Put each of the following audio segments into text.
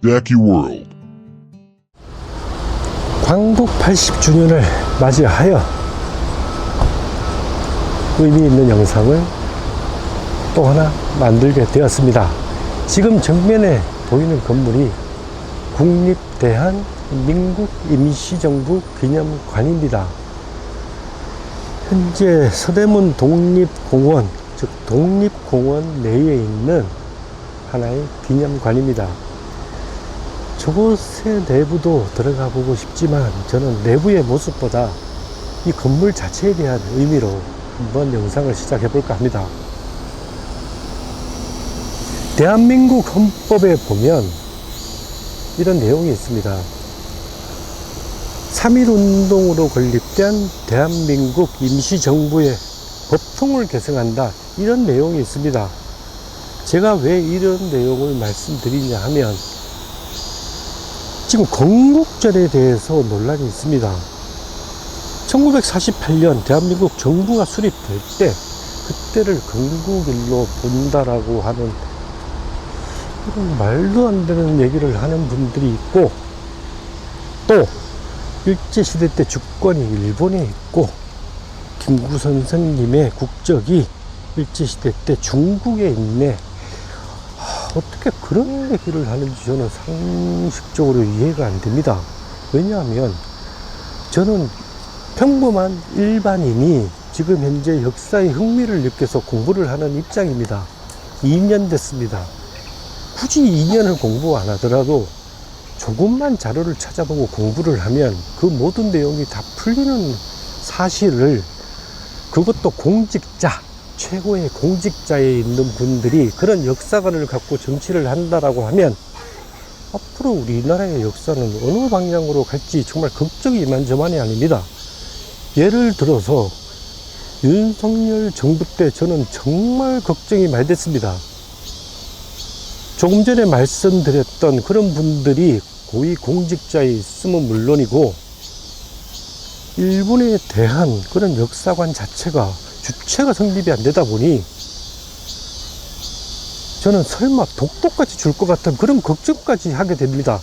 Jackie World. 광복 80주년을 맞이하여 의미 있는 영상을 또 하나 만들게 되었습니다. 지금 정면에 보이는 건물이 국립대한민국 임시정부 기념관입니다. 현재 서대문 독립공원, 즉 독립공원 내에 있는 하나의 기념관입니다. 저곳의 내부도 들어가 보고 싶지만 저는 내부의 모습보다 이 건물 자체에 대한 의미로 한번 영상을 시작해 볼까 합니다. 대한민국 헌법에 보면 이런 내용이 있습니다. 3.1운동으로 건립된 대한민국 임시정부의 법통을 개정한다, 이런 내용이 있습니다. 제가 왜 이런 내용을 말씀드리냐 하면 지금 건국절에 대해서 논란이 있습니다. 1948년 대한민국 정부가 수립될 때 그때를 건국일로 본다라고 하는 이런 말도 안 되는 얘기를 하는 분들이 있고, 또 일제시대 때 주권이 일본에 있고 김구 선생님의 국적이 일제시대 때 중국에 있네, 어떻게 그런 얘기를 하는지 저는 상식적으로 이해가 안 됩니다. 왜냐하면 저는 평범한 일반인이 지금 현재 역사에 흥미를 느껴서 공부를 하는 입장입니다. 2년 됐습니다. 굳이 2년을 공부 안 하더라도 조금만 자료를 찾아보고 공부를 하면 그 모든 내용이 다 풀리는 사실을, 그것도 공직자, 최고의 공직자에 있는 분들이 그런 역사관을 갖고 정치를 한다라고 하면 앞으로 우리나라의 역사는 어느 방향으로 갈지 정말 걱정이 이만저만이 아닙니다. 예를 들어서 윤석열 정부 때 저는 정말 걱정이 많이 됐습니다. 조금 전에 말씀드렸던 그런 분들이 고위 공직자에 있으면 물론이고 일본에 대한 그런 역사관 자체가, 주체가 성립이 안 되다 보니 저는 설마 독도까지 줄 것 같은 그런 걱정까지 하게 됩니다.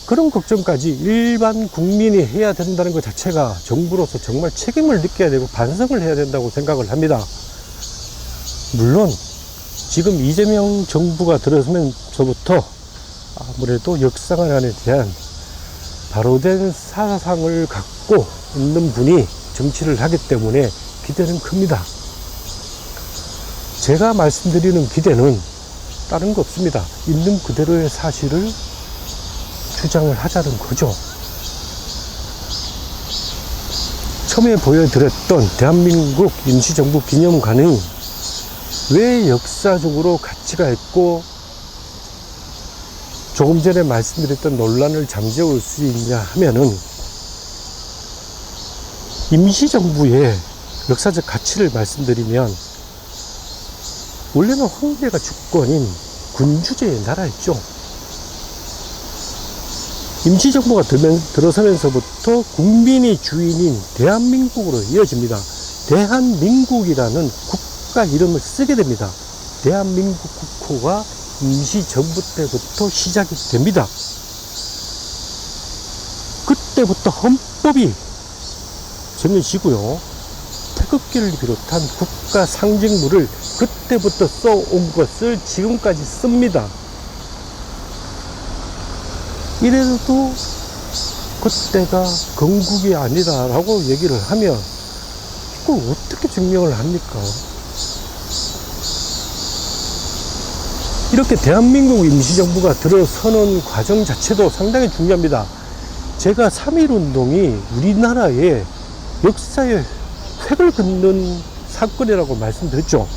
그런 걱정까지 일반 국민이 해야 된다는 것 자체가 정부로서 정말 책임을 느껴야 되고 반성을 해야 된다고 생각을 합니다. 물론 지금 이재명 정부가 들어서면서부터 아무래도 역사관에 대한 바로된 사상을 갖고 있는 분이 정치를 하기 때문에 기대는 큽니다. 제가 말씀드리는 기대는 다른 거 없습니다. 있는 그대로의 사실을 주장을 하자는 거죠. 처음에 보여드렸던 대한민국 임시정부 기념관은 왜 역사적으로 가치가 있고 조금 전에 말씀드렸던 논란을 잠재울 수 있냐 하면은, 임시정부의 역사적 가치를 말씀드리면 원래는 황제가 주권인 군주제의 나라였죠. 임시정부가 들어서면서부터 국민이 주인인 대한민국으로 이어집니다. 대한민국이라는 국가 이름을 쓰게 됩니다. 대한민국 국호가 임시정부 때부터 시작이 됩니다. 그때부터 헌법이 정해지고요. 태극기를 비롯한 국가 상징물을 그때부터 써온 것을 지금까지 씁니다. 이래도 그때가 건국이 아니다라고 얘기를 하면 그걸 어떻게 증명을 합니까? 이렇게 대한민국 임시정부가 들어서는 과정 자체도 상당히 중요합니다. 제가 3.1운동이 우리나라의 역사에 획을 긋는 사건이라고 말씀드렸죠.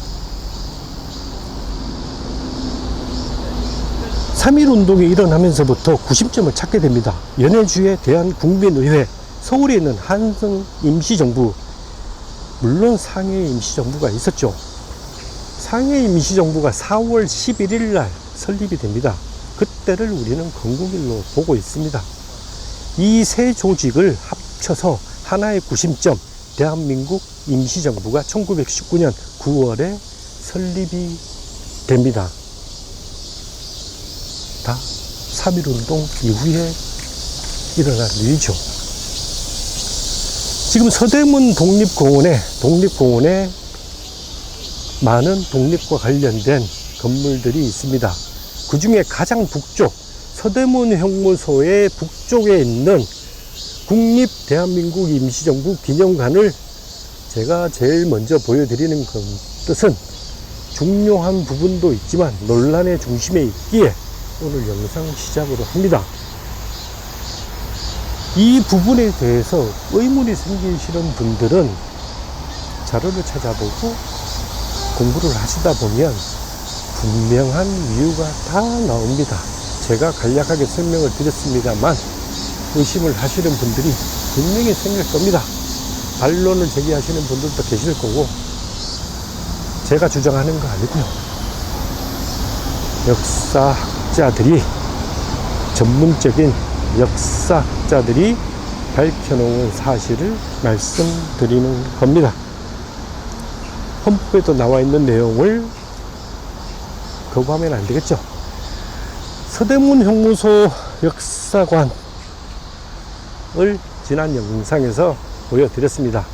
3.1운동이 일어나면서부터 구심점을 찾게 됩니다. 연해주의 대한국민의회, 서울에 있는 한성 임시정부, 물론 상해 임시정부가 있었죠. 상해 임시정부가 4월 11일 날 설립이 됩니다. 그때를 우리는 건국일로 보고 있습니다. 이 세 조직을 합쳐서 하나의 구심점, 대한민국 임시정부가 1919년 9월에 설립이 됩니다. 다 3.1운동 이후에 일어난 일이죠. 지금 서대문 독립공원에 많은 독립과 관련된 건물들이 있습니다. 그 중에 가장 북쪽, 서대문 형무소의 북쪽에 있는 국립 대한민국 임시정부 기념관을 제가 제일 먼저 보여드리는 뜻은 중요한 부분도 있지만 논란의 중심에 있기에 오늘 영상 시작으로 합니다. 이 부분에 대해서 의문이 생기시는 분들은 자료를 찾아보고 공부를 하시다 보면 분명한 이유가 다 나옵니다. 제가 간략하게 설명을 드렸습니다만 의심을 하시는 분들이 분명히 생길 겁니다. 반론을 제기하시는 분들도 계실 거고, 제가 주장하는 거 아니고요. 역사학자들이, 전문적인 역사학자들이 밝혀놓은 사실을 말씀드리는 겁니다. 헌법에도 나와 있는 내용을 거부하면 안 되겠죠. 서대문 형무소 역사관을 지난 영상에서 보여드렸습니다.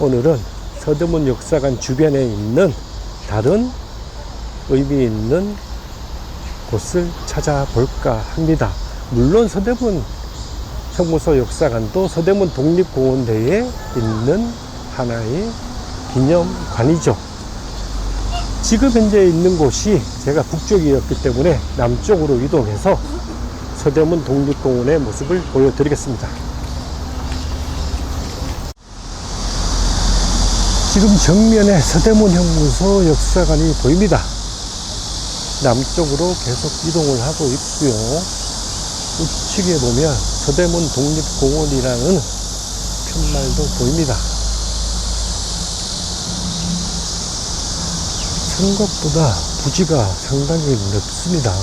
오늘은 서대문 역사관 주변에 있는 다른 의미 있는 곳을 찾아볼까 합니다. 물론 서대문 형무소 역사관도 서대문 독립공원 내에 있는 하나의 기념관이죠. 지금 현재 있는 곳이 제가 북쪽이었기 때문에 남쪽으로 이동해서 서대문 독립공원의 모습을 보여드리겠습니다. 지금 정면에 서대문 형무소 역사관이 보입니다. 남쪽으로 계속 이동을 하고 있고요. 우측에 보면 서대문 독립공원이라는 편말도 보입니다. 생각보다 부지가 상당히 넓습니다.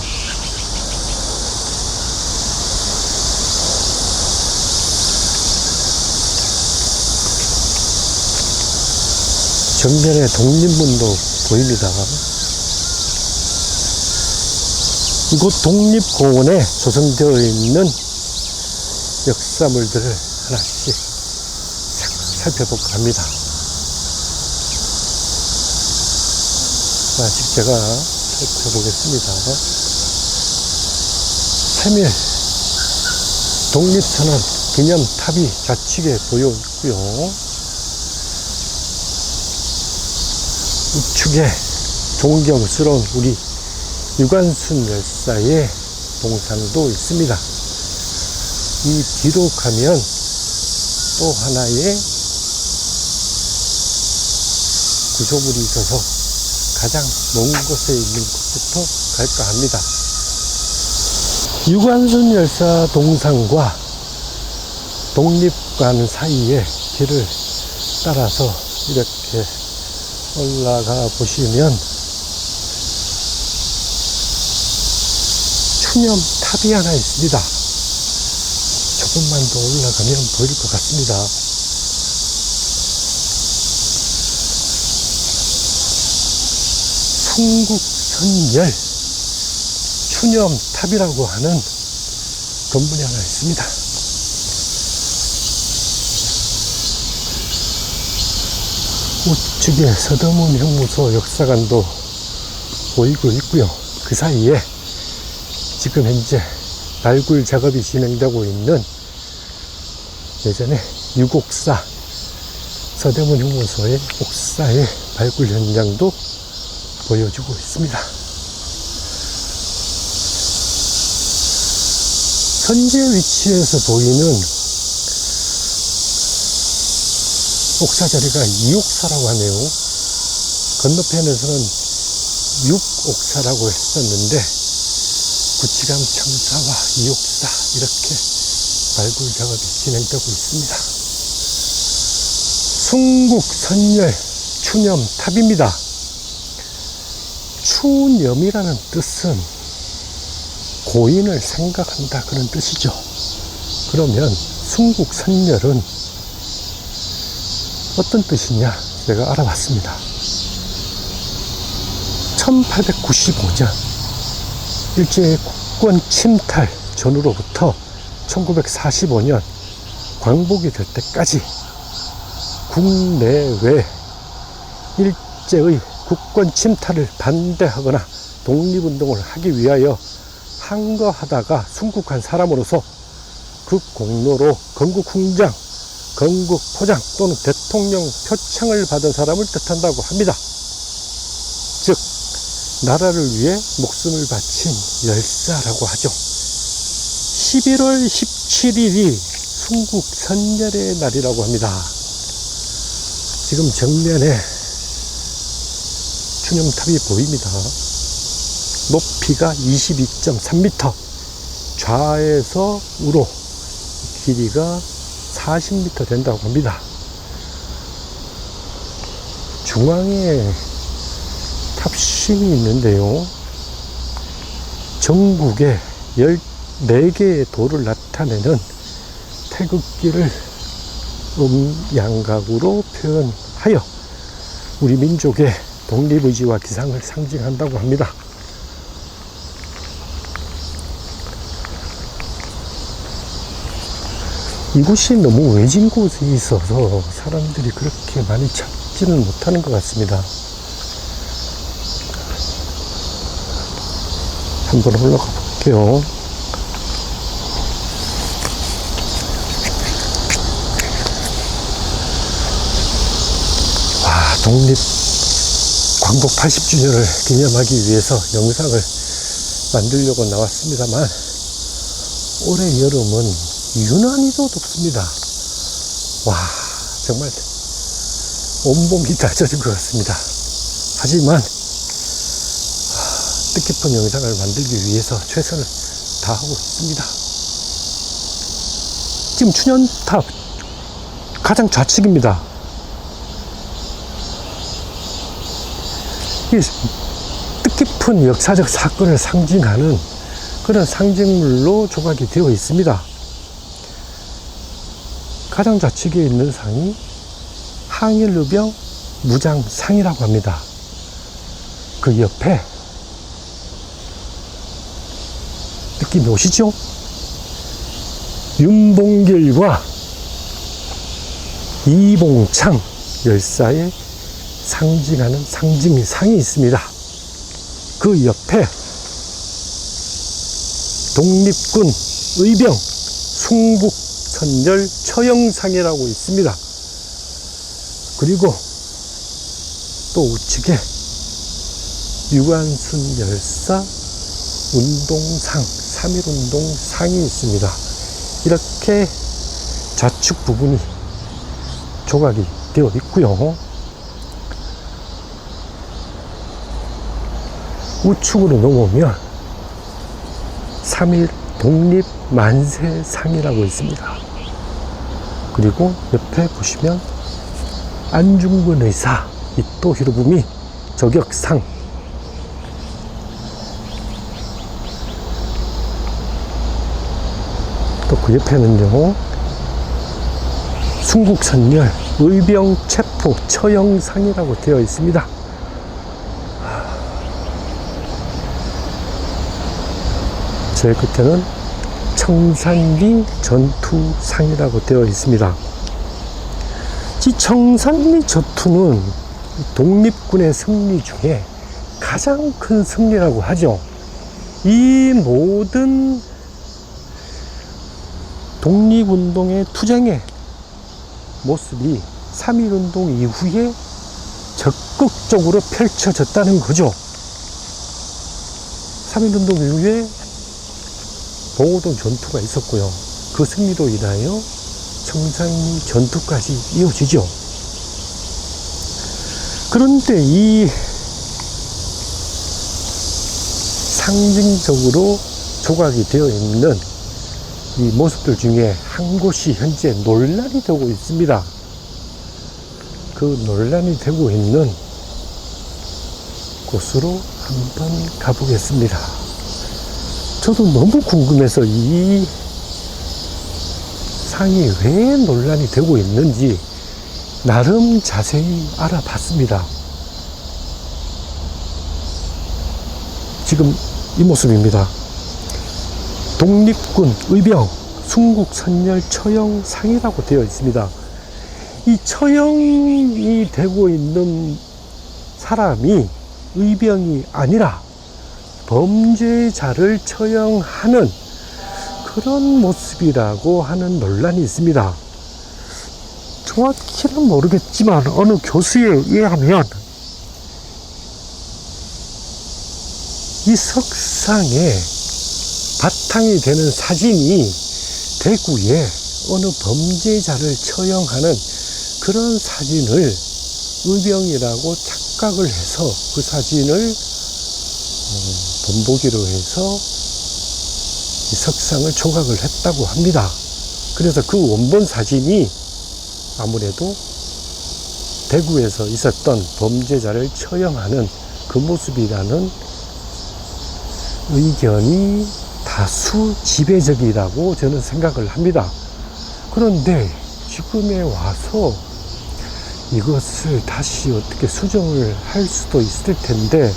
정면에 독립문도 보입니다. 이곳 독립공원에 조성되어 있는 역사물들을 하나씩 살펴볼까 합니다. 아직 제가 살펴보겠습니다. 세밀 독립선언 기념탑이 좌측에 보여 있고요. 우측에 존경스러운 우리 유관순 열사의 동상도 있습니다. 이 뒤로 가면 또 하나의 구조물이 있어서 가장 먼 곳에 있는 곳부터 갈까 합니다. 유관순 열사 동상과 독립관 사이의 길을 따라서 이렇게 올라가 보시면 추념탑이 하나 있습니다. 조금만 더 올라가면 보일 것 같습니다. 순국선열 추념탑이라고 하는 건물이 하나 있습니다. 우측에 서대문 형무소 역사관도 보이고 있고요. 그 사이에 지금 현재 발굴 작업이 진행되고 있는 예전에 유곡사 서대문 형무소의 옥사의 발굴 현장도 보여주고 있습니다. 현재 위치에서 보이는 옥사 자리가 2옥사라고 하네요. 건너편에서는 6옥사라고 했었는데 구치감 청사와 2옥사 이렇게 발굴 작업이 진행되고 있습니다. 순국선열 추념탑입니다. 추념이라는 뜻은 고인을 생각한다 그런 뜻이죠. 그러면 순국선열은 어떤 뜻이냐 제가 알아봤습니다. 1895년 일제 국권 침탈 전후로부터 1945년 광복이 될 때까지 국내외 일제의 국권 침탈을 반대하거나 독립운동을 하기 위하여 항거하다가 순국한 사람으로서 그 공로로 건국훈장, 건국포장 또는 대통령 표창을 받은 사람을 뜻한다고 합니다. 즉 나라를 위해 목숨을 바친 열사라고 하죠. 11월 17일이 순국선열의 날이라고 합니다. 지금 정면에 추념탑이 보입니다. 높이가 22.3m, 좌에서 우로 길이가 40m 된다고 합니다. 중앙에 탑심이 있는데요, 전국에 14개의 도를 나타내는 태극기를 음양각으로 표현하여 우리 민족의 독립의지와 기상을 상징한다고 합니다. 이곳이 너무 외진 곳에 있어서 사람들이 그렇게 많이 찾지는 못하는 것 같습니다. 한번 올라가 볼게요. 와, 독립 광복 80주년을 기념하기 위해서 영상을 만들려고 나왔습니다만 올해 여름은 유난히도 덥습니다. 와, 정말 온몸이 다 젖은 것 같습니다. 하지만 뜻깊은 영상을 만들기 위해서 최선을 다하고 있습니다. 지금 추념탑 가장 좌측입니다. 이 뜻깊은 역사적 사건을 상징하는 그런 상징물로 조각이 되어 있습니다. 가장 좌측에 있는 상이 항일의병 무장상이라고 합니다. 그 옆에 느낌이 오시죠? 윤봉길과 이봉창 열사의 상징하는 상징상이 있습니다. 그 옆에 독립군 의병 숭북선열 처형상이라고 있습니다. 그리고 또 우측에 유관순 열사 운동상, 3.1운동상이 있습니다. 이렇게 좌측 부분이 조각이 되어 있고요. 우측으로 넘어오면 3.1 독립만세상이라고 있습니다. 그리고 옆에 보시면 안중근 의사 이토 히로부미 저격상, 또 그 옆에는요 순국선열 의병 체포 처형상이라고 되어 있습니다. 제일 끝에는 청산리 전투상이라고 되어 있습니다. 이 청산리 전투는 독립군의 승리 중에 가장 큰 승리라고 하죠. 이 모든 독립운동의 투쟁의 모습이 3.1운동 이후에 적극적으로 펼쳐졌다는 거죠. 3.1운동 이후에 봉오동 전투가 있었고요. 그 승리로 인하여 청산리 전투까지 이어지죠. 그런데 이 상징적으로 조각이 되어 있는 이 모습들 중에 한 곳이 현재 논란이 되고 있습니다. 그 논란이 되고 있는 곳으로 한번 가보겠습니다. 저도 너무 궁금해서 이 상이 왜 논란이 되고 있는지 나름 자세히 알아봤습니다. 지금 이 모습입니다. 독립군 의병 순국선열 처형상이라고 되어 있습니다. 이 처형이 되고 있는 사람이 의병이 아니라 범죄자를 처형하는 그런 모습이라고 하는 논란이 있습니다. 정확히는 모르겠지만 어느 교수에 의하면 이 석상에 바탕이 되는 사진이 대구에 어느 범죄자를 처형하는 그런 사진을 의병이라고 착각을 해서 그 사진을 본보기로 해서 이 석상을 조각을 했다고 합니다. 그래서 그 원본 사진이 아무래도 대구에서 있었던 범죄자를 처형하는 그 모습이라는 의견이 다수 지배적이라고 저는 생각을 합니다. 그런데 지금에 와서 이것을 다시 어떻게 수정을 할 수도 있을 텐데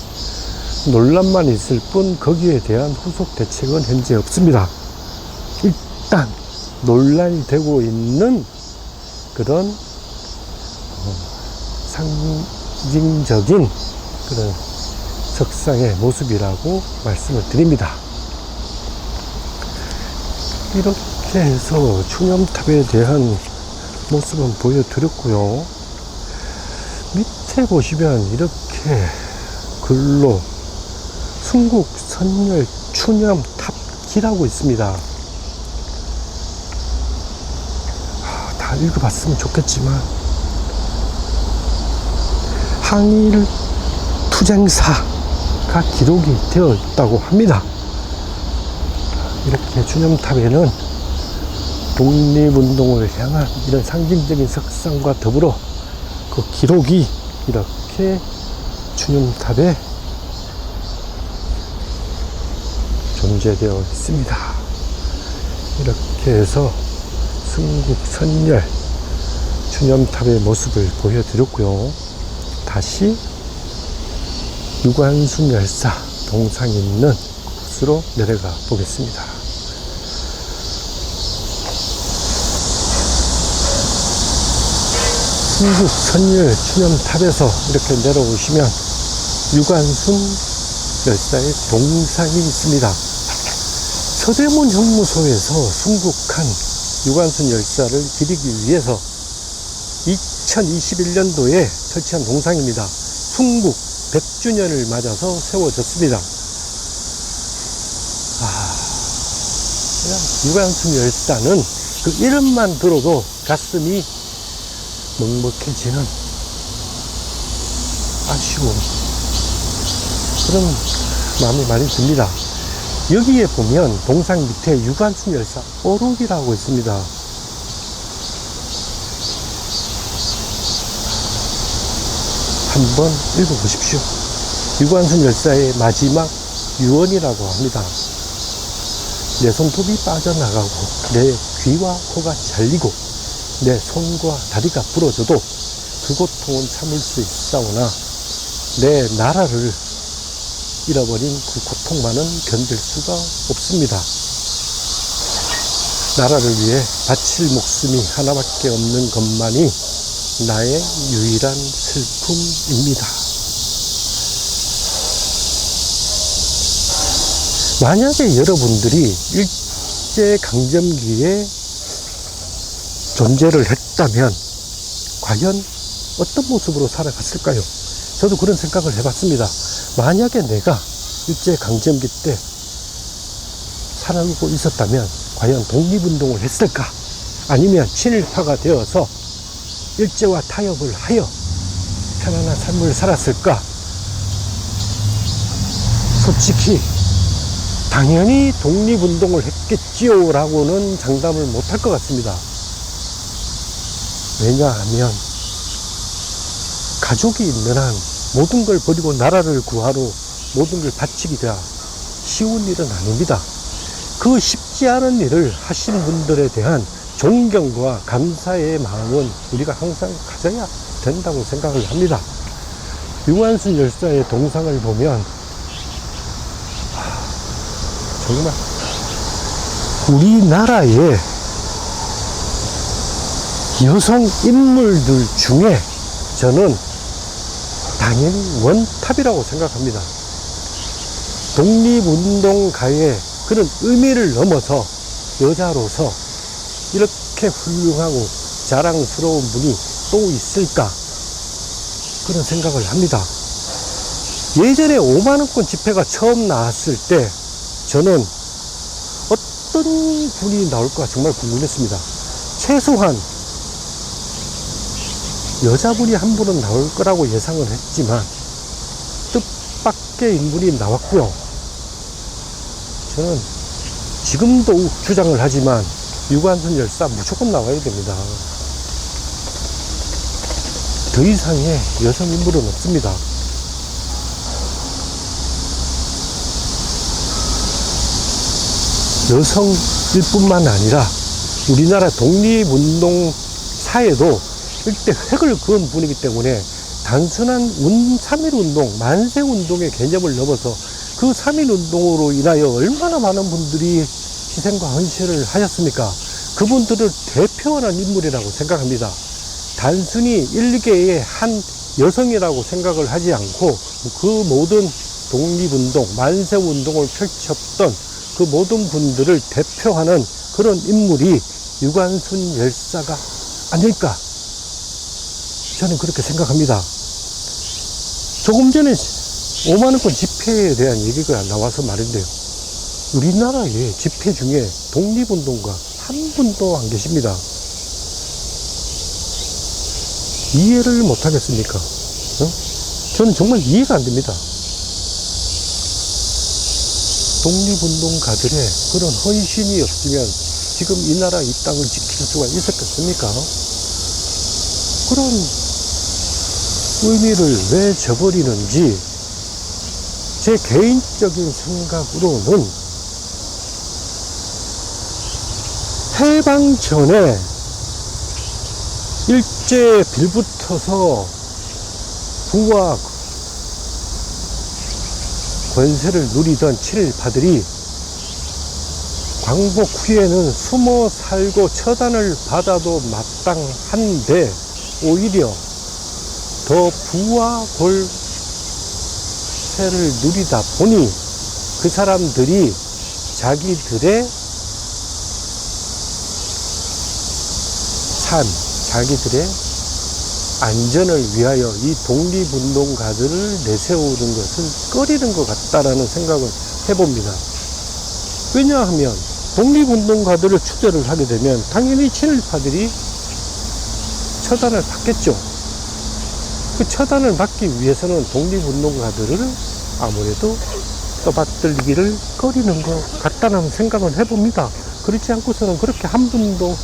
논란만 있을 뿐 거기에 대한 후속 대책은 현재 없습니다. 일단 논란이 되고 있는 그런 상징적인 그런 석상의 모습이라고 말씀을 드립니다. 이렇게 해서 추념탑에 대한 모습은 보여드렸고요. 밑에 보시면 이렇게 글로 순국선열 추념탑기라고 있습니다. 다 읽어봤으면 좋겠지만 항일 투쟁사가 기록이 되어 있다고 합니다. 이렇게 추념탑에는 독립운동을 향한 이런 상징적인 석상과 더불어 그 기록이 이렇게 추념탑에 존재되어 있습니다. 이렇게 해서 순국선열 추념탑의 모습을 보여드렸고요. 다시 유관순 열사 동상 있는 곳으로 내려가 보겠습니다. 순국선열 추념탑에서 이렇게 내려오시면 유관순 열사의 동상이 있습니다. 서대문 형무소에서 순국한 유관순 열사를 기리기 위해서 2021년도에 설치한 동상입니다. 순국 100주년을 맞아서 세워졌습니다. 유관순 열사는 그 이름만 들어도 가슴이 먹먹해지는 아쉬운 그런 마음이 많이 듭니다. 여기에 보면 동상 밑에 유관순 열사 오록이라고 있습니다. 한번 읽어보십시오. 유관순 열사의 마지막 유언이라고 합니다. 내 손톱이 빠져나가고 내 귀와 코가 잘리고 내 손과 다리가 부러져도 그 고통은 참을 수 있사오나 내 나라를 잃어버린 그 고통만은 견딜 수가 없습니다. 나라를 위해 바칠 목숨이 하나밖에 없는 것만이 나의 유일한 슬픔입니다. 만약에 여러분들이 일제강점기에 존재를 했다면 과연 어떤 모습으로 살아갔을까요? 저도 그런 생각을 해봤습니다. 만약에 내가 일제강점기 때 살아가고 있었다면 과연 독립운동을 했을까? 아니면 친일파가 되어서 일제와 타협을 하여 편안한 삶을 살았을까? 솔직히 당연히 독립운동을 했겠지요 라고는 장담을 못할 것 같습니다. 왜냐하면 가족이 있는 한 모든 걸 버리고 나라를 구하러 모든 걸 바치기가 쉬운 일은 아닙니다. 그 쉽지 않은 일을 하신 분들에 대한 존경과 감사의 마음은 우리가 항상 가져야 된다고 생각을 합니다. 유관순 열사의 동상을 보면 정말 우리나라의 여성 인물들 중에 저는 당연히 원탑이라고 생각합니다. 독립운동가의 그런 의미를 넘어서 여자로서 이렇게 훌륭하고 자랑스러운 분이 또 있을까, 그런 생각을 합니다. 예전에 5만원권 집회가 처음 나왔을 때 저는 어떤 분이 나올까 정말 궁금했습니다. 최소한 여자분이 한 분은 나올 거라고 예상을 했지만 뜻밖의 인물이 나왔고요. 저는 지금도 주장을 하지만 유관순 열사 무조건 나와야 됩니다. 더 이상의 여성 인물은 없습니다. 여성일 뿐만 아니라 우리나라 독립운동 사에도 일대 획을 그은 분이기 때문에 단순한 3.1운동, 만세운동의 개념을 넘어서 그 3.1운동으로 인하여 얼마나 많은 분들이 희생과 헌신을 하셨습니까? 그분들을 대표하는 인물이라고 생각합니다. 단순히 일개의 한 여성이라고 생각을 하지 않고 그 모든 독립운동, 만세운동을 펼쳤던 그 모든 분들을 대표하는 그런 인물이 유관순 열사가 아닐까, 저는 그렇게 생각합니다. 조금 전에 5만원권 집회에 대한 얘기가 나와서 말인데요, 우리나라의 집회 중에 독립운동가 한 분도 안 계십니다. 이해를 못하겠습니까? 저는 정말 이해가 안 됩니다. 독립운동가들의 그런 헌신이 없으면 지금 이 나라 이 땅을 지킬 수가 있었겠습니까? 그런 의미를 왜 저버리는지 제 개인적인 생각으로는 해방 전에 일제 빌붙어서 부와 권세를 누리던 친일파들이 광복 후에는 숨어 살고 처단을 받아도 마땅한데 오히려 더 부와 권세를 누리다 보니 그 사람들이 자기들의 삶, 자기들의 안전을 위하여 이 독립운동가들을 내세우는 것을 꺼리는 것 같다라는 생각을 해봅니다. 왜냐하면 독립운동가들을 추대를 하게 되면 당연히 친일파들이 처단을 받겠죠. 그 처단을 받기 위해서는 독립운동가들을 아무래도 떠받들기를 꺼리는 것 같다는 생각을 해봅니다. 그렇지 않고서는 그렇게 한 분도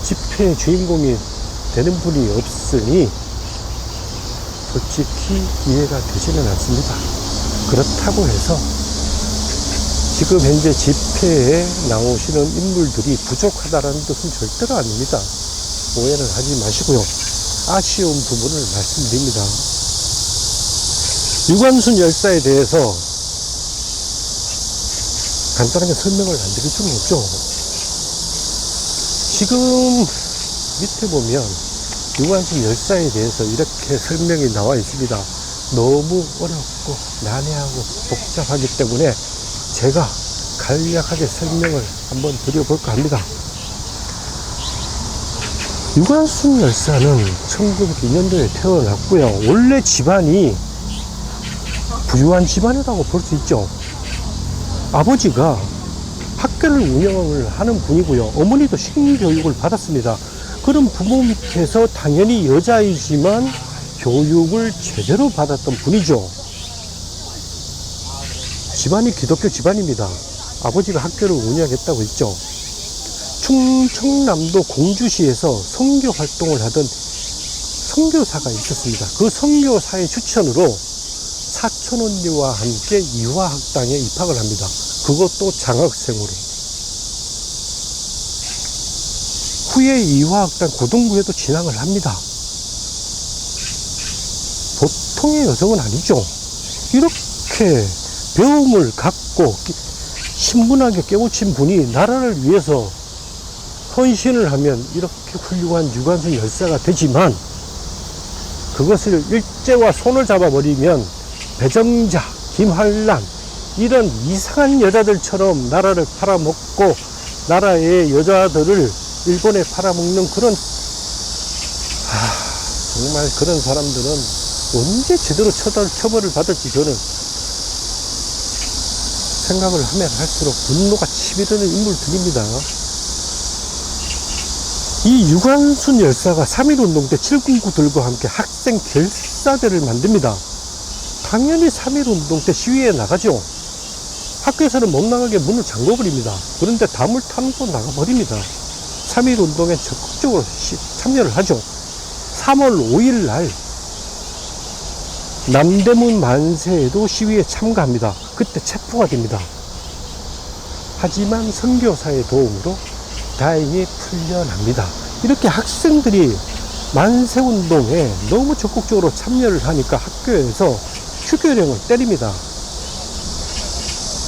집회의 주인공이 되는 분이 없으니 솔직히 이해가 되지는 않습니다. 그렇다고 해서 지금 현재 집회에 나오시는 인물들이 부족하다는 뜻은 절대로 아닙니다. 오해는 하지 마시고요. 아쉬운 부분을 말씀드립니다. 유관순 열사에 대해서 간단하게 설명을 안 드릴 수는 없죠. 지금 밑에 보면 유관순 열사에 대해서 이렇게 설명이 나와 있습니다. 너무 어렵고 난해하고 복잡하기 때문에 제가 간략하게 설명을 한번 드려볼까 합니다. 유관순 열사는 1902년도에 태어났고요. 원래 집안이 부유한 집안이라고 볼 수 있죠. 아버지가 학교를 운영을 하는 분이고요. 어머니도 식민교육을 받았습니다. 그런 부모 밑에서 당연히 여자이지만 교육을 제대로 받았던 분이죠. 집안이 기독교 집안입니다. 아버지가 학교를 운영했다고 했죠. 충청남도 공주시에서 선교 활동을 하던 선교사가 있었습니다. 그 선교사의 추천으로 사촌 언니와 함께 이화학당에 입학을 합니다. 그것도 장학생으로. 후에 이화학당 고등부에도 진학을 합니다. 보통의 여성은 아니죠. 이렇게 배움을 갖고 신분하게 깨우친 분이 나라를 위해서 헌신을 하면 이렇게 훌륭한 유관순 열사가 되지만, 그것을 일제와 손을 잡아버리면 배정자, 김한란 이런 이상한 여자들처럼 나라를 팔아먹고 나라의 여자들을 일본에 팔아먹는 그런, 정말 그런 사람들은 언제 제대로 처벌을 받을지 저는 생각을 하면 할수록 분노가 치밀어는 인물들입니다. 이 유관순 열사가 3.1운동 때 7.99들과 함께 학생 결사대를 만듭니다. 당연히 3.1운동 때 시위에 나가죠. 학교에서는 못 나가게 문을 잠궈버립니다. 그런데 담을 타고 나가버립니다. 3.1운동에 적극적으로 참여를 하죠. 3월 5일 날 남대문 만세에도 시위에 참가합니다. 그때 체포가 됩니다. 하지만 선교사의 도움으로 다행히 풀려납니다. 이렇게 학생들이 만세운동에 너무 적극적으로 참여를 하니까 학교에서 휴교령을 때립니다.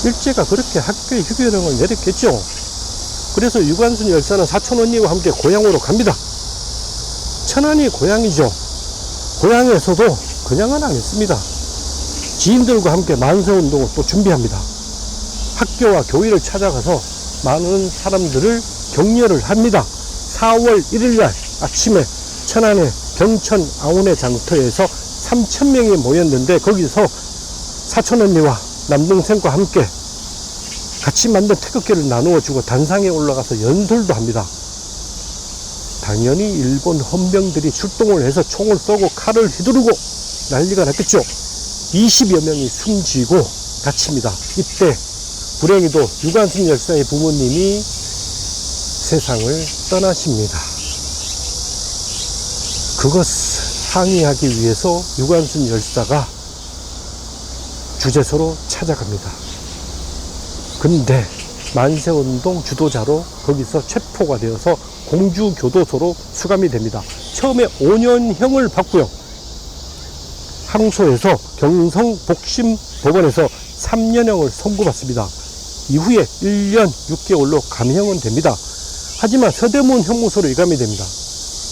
일제가 그렇게 학교에 휴교령을 내렸겠죠. 그래서 유관순 열사는 사촌 언니와 함께 고향으로 갑니다. 천안이 고향이죠. 고향에서도 그냥은 안 했습니다. 지인들과 함께 만세운동을 또 준비합니다. 학교와 교회를 찾아가서 많은 사람들을 격려를 합니다. 4월 1일 날 아침에 천안의 경천 아운의 장터에서 3,000명이 모였는데, 거기서 사촌 언니와 남동생과 함께 같이 만든 태극기를 나누어 주고 단상에 올라가서 연설도 합니다. 당연히 일본 헌병들이 출동을 해서 총을 쏘고 칼을 휘두르고 난리가 났겠죠. 20여 명이 숨지고 다칩니다. 이때 불행히도 유관순 열사의 부모님이 세상을 떠나십니다. 그것을 항의하기 위해서 유관순 열사가 주재소로 찾아갑니다. 근데 만세운동 주도자로 거기서 체포가 되어서 공주교도소로 수감이 됩니다. 처음에 5년형을 받고요. 항소에서 경성복심법원에서 3년형을 선고받습니다. 이후에 1년 6개월로 감형은 됩니다. 하지만 서대문 형무소로 이감이 됩니다.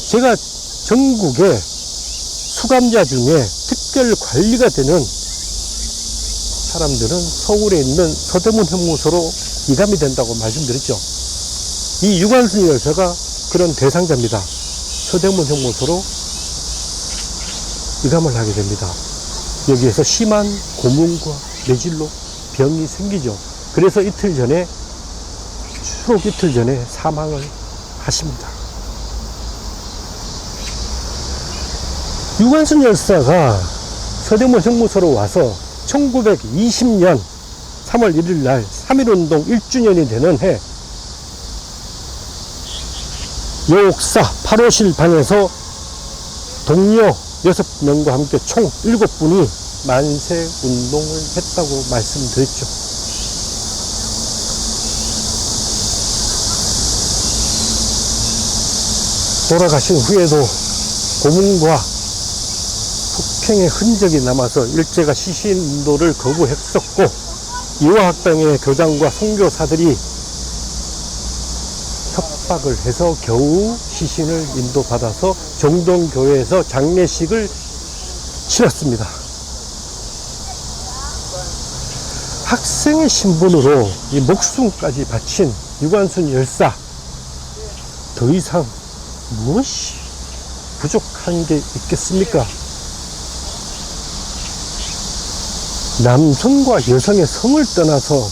제가 전국에 수감자 중에 특별 관리가 되는 사람들은 서울에 있는 서대문 형무소로 이감이 된다고 말씀드렸죠. 이 유관순 열사가 그런 대상자입니다. 서대문 형무소로 이감을 하게 됩니다. 여기에서 심한 고문과 뇌진로 병이 생기죠. 그래서 추록 이틀 전에 사망을 하십니다. 유관순 열사가 서대문 형무소로 와서 1920년 3월 1일 날 3.1운동 1주년이 되는 해 여옥사 8호실 방에서 동료 6명과 함께 총 7분이 만세운동을 했다고 말씀드렸죠. 돌아가신 후에도 고문과 폭행의 흔적이 남아서 일제가 시신인도를 거부했었고, 이화학당의 교장과 선교사들이 협박을 해서 겨우 시신을 인도받아서 정동교회에서 장례식을 치렀습니다. 학생의 신분으로 이 목숨까지 바친 유관순 열사, 더 이상 무엇이 부족한 게 있겠습니까? 남성과 여성의 성을 떠나서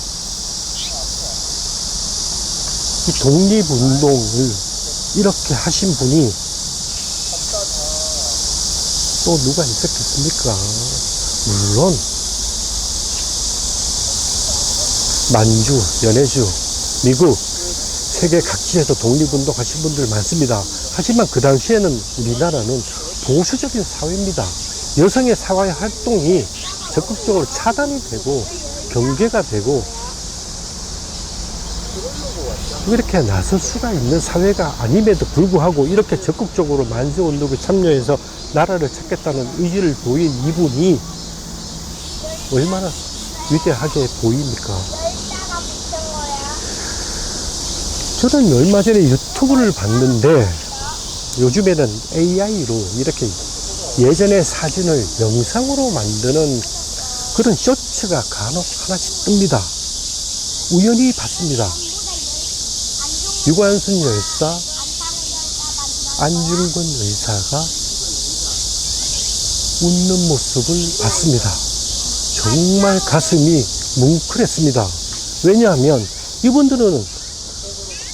이 독립운동을 이렇게 하신 분이 또 누가 있었겠습니까? 물론 만주, 연해주, 미국, 세계 각지에서 독립운동 하신 분들 많습니다. 하지만 그 당시에는 우리나라는 보수적인 사회입니다. 여성의 사회 활동이 적극적으로 차단이 되고 경계가 되고 이렇게 나설 수가 있는 사회가 아님에도 불구하고 이렇게 적극적으로 만세운동에 참여해서 나라를 찾겠다는 의지를 보인 이분이 얼마나 위대하게 보입니까? 저는 얼마 전에 유튜브를 봤는데 요즘에는 AI로 이렇게 예전의 사진을 영상으로 만드는 그런 쇼츠가 간혹 하나씩 뜹니다. 우연히 봤습니다. 유관순 열사, 안중근 의사가 웃는 모습을 봤습니다. 정말 가슴이 뭉클했습니다. 왜냐하면 이분들은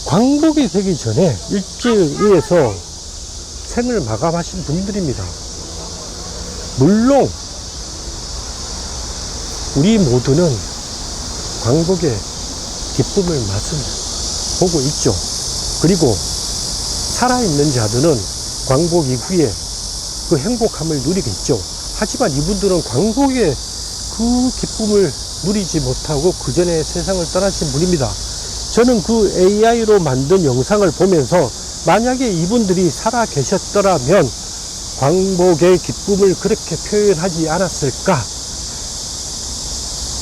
광복이 되기 전에 일제의해서 생을 마감하신 분들입니다. 물론 우리 모두는 광복의 기쁨을 맛을 보고 있죠. 그리고 살아있는 자들은 광복 이후에 그 행복함을 누리겠죠. 하지만 이분들은 광복의 그 기쁨을 누리지 못하고 그 전에 세상을 떠나신 분입니다. 저는 그 AI로 만든 영상을 보면서 만약에 이분들이 살아 계셨더라면 광복의 기쁨을 그렇게 표현하지 않았을까?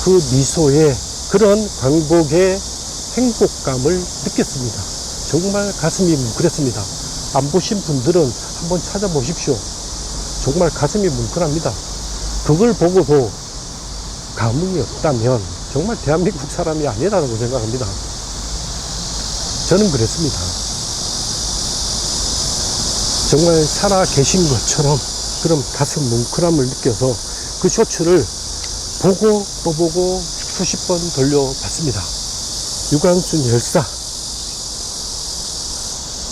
그 미소에 그런 광복의 행복감을 느꼈습니다. 정말 가슴이 뭉클했습니다. 안 보신 분들은 한번 찾아보십시오. 정말 가슴이 뭉클합니다. 그걸 보고도 감흥이 없다면 정말 대한민국 사람이 아니라고 생각합니다. 저는 그랬습니다. 정말 살아 계신 것처럼 그런 가슴 뭉클함을 느껴서 그 쇼츠를 보고 또 보고 수십 번 돌려봤습니다. 유관순 열사,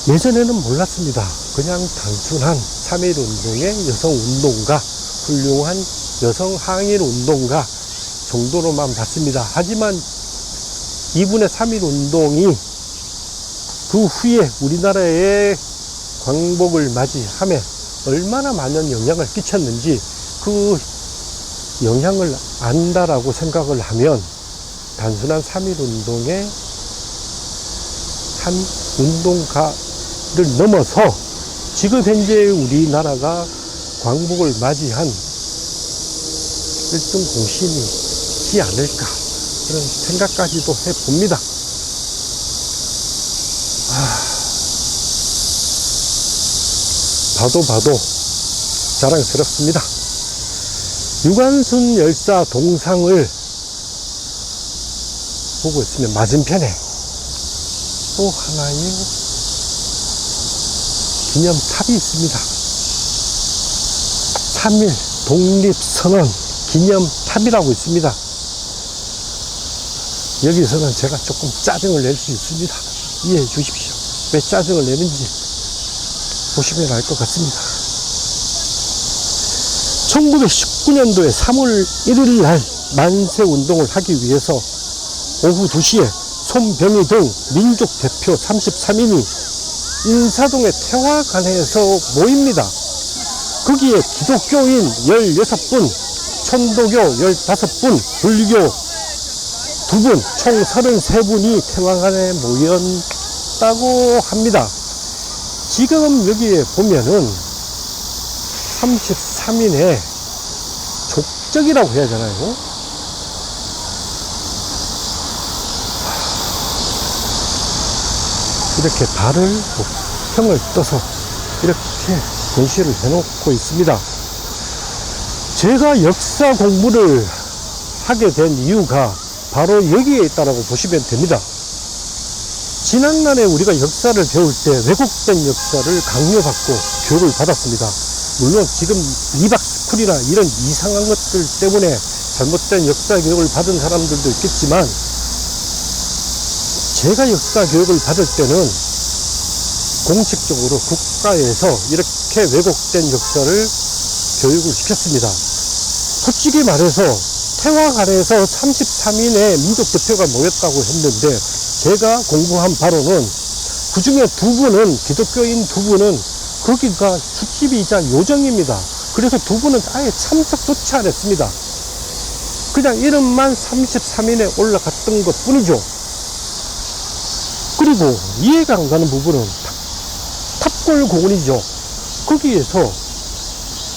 예전에는 몰랐습니다. 그냥 단순한 3.1운동의 여성운동가, 훌륭한 여성 항일운동가 정도로만 봤습니다. 하지만 이분의 3.1운동이 그 후에 우리나라의 광복을 맞이함에 얼마나 많은 영향을 끼쳤는지 그 영향을 안다라고 생각을 하면 단순한 3.1운동의 한 운동가를 넘어서 지금 현재 우리나라가 광복을 맞이한 1등 공신이지 않을까 그런 생각까지도 해봅니다. 봐도 자랑스럽습니다. 유관순 열사 동상을 보고 있으면 맞은편에 또 하나의 기념탑이 있습니다. 3.1 독립선언 기념탑이라고 있습니다. 여기서는 제가 조금 짜증을 낼 수 있습니다. 이해해 주십시오. 왜 짜증을 내는지 보시면 알 것 같습니다. 1919년도에 3월 1일 날 만세운동을 하기 위해서 오후 2시에 손병희 등 민족 대표 33인이 인사동의 태화관에서 모입니다. 거기에 기독교인 16분, 천도교 15분, 불교 2분, 총 33분이 태화관에 모였다고 합니다. 지금 여기에 보면은 33인의 족적이라고 해야 하잖아요. 이렇게 발을 평을 떠서 이렇게 전시를 해놓고 있습니다. 제가 역사 공부를 하게 된 이유가 바로 여기에 있다고 보시면 됩니다. 지난날에 우리가 역사를 배울 때 왜곡된 역사를 강요받고 교육을 받았습니다. 물론 지금 리박스쿨이나 이런 이상한 것들 때문에 잘못된 역사 교육을 받은 사람들도 있겠지만 제가 역사 교육을 받을 때는 공식적으로 국가에서 이렇게 왜곡된 역사를 교육을 시켰습니다. 솔직히 말해서 태화관에서 33인의 민족 대표가 모였다고 했는데 제가 공부한 바로는 그 중에 2분은 기독교인 2분은 거기가 술집이자 요정입니다. 그래서 2분은 아예 참석조차 안 했습니다. 그냥 이름만 33인에 올라갔던 것 뿐이죠. 그리고 이해가 안 가는 부분은 탑골공원이죠. 거기에서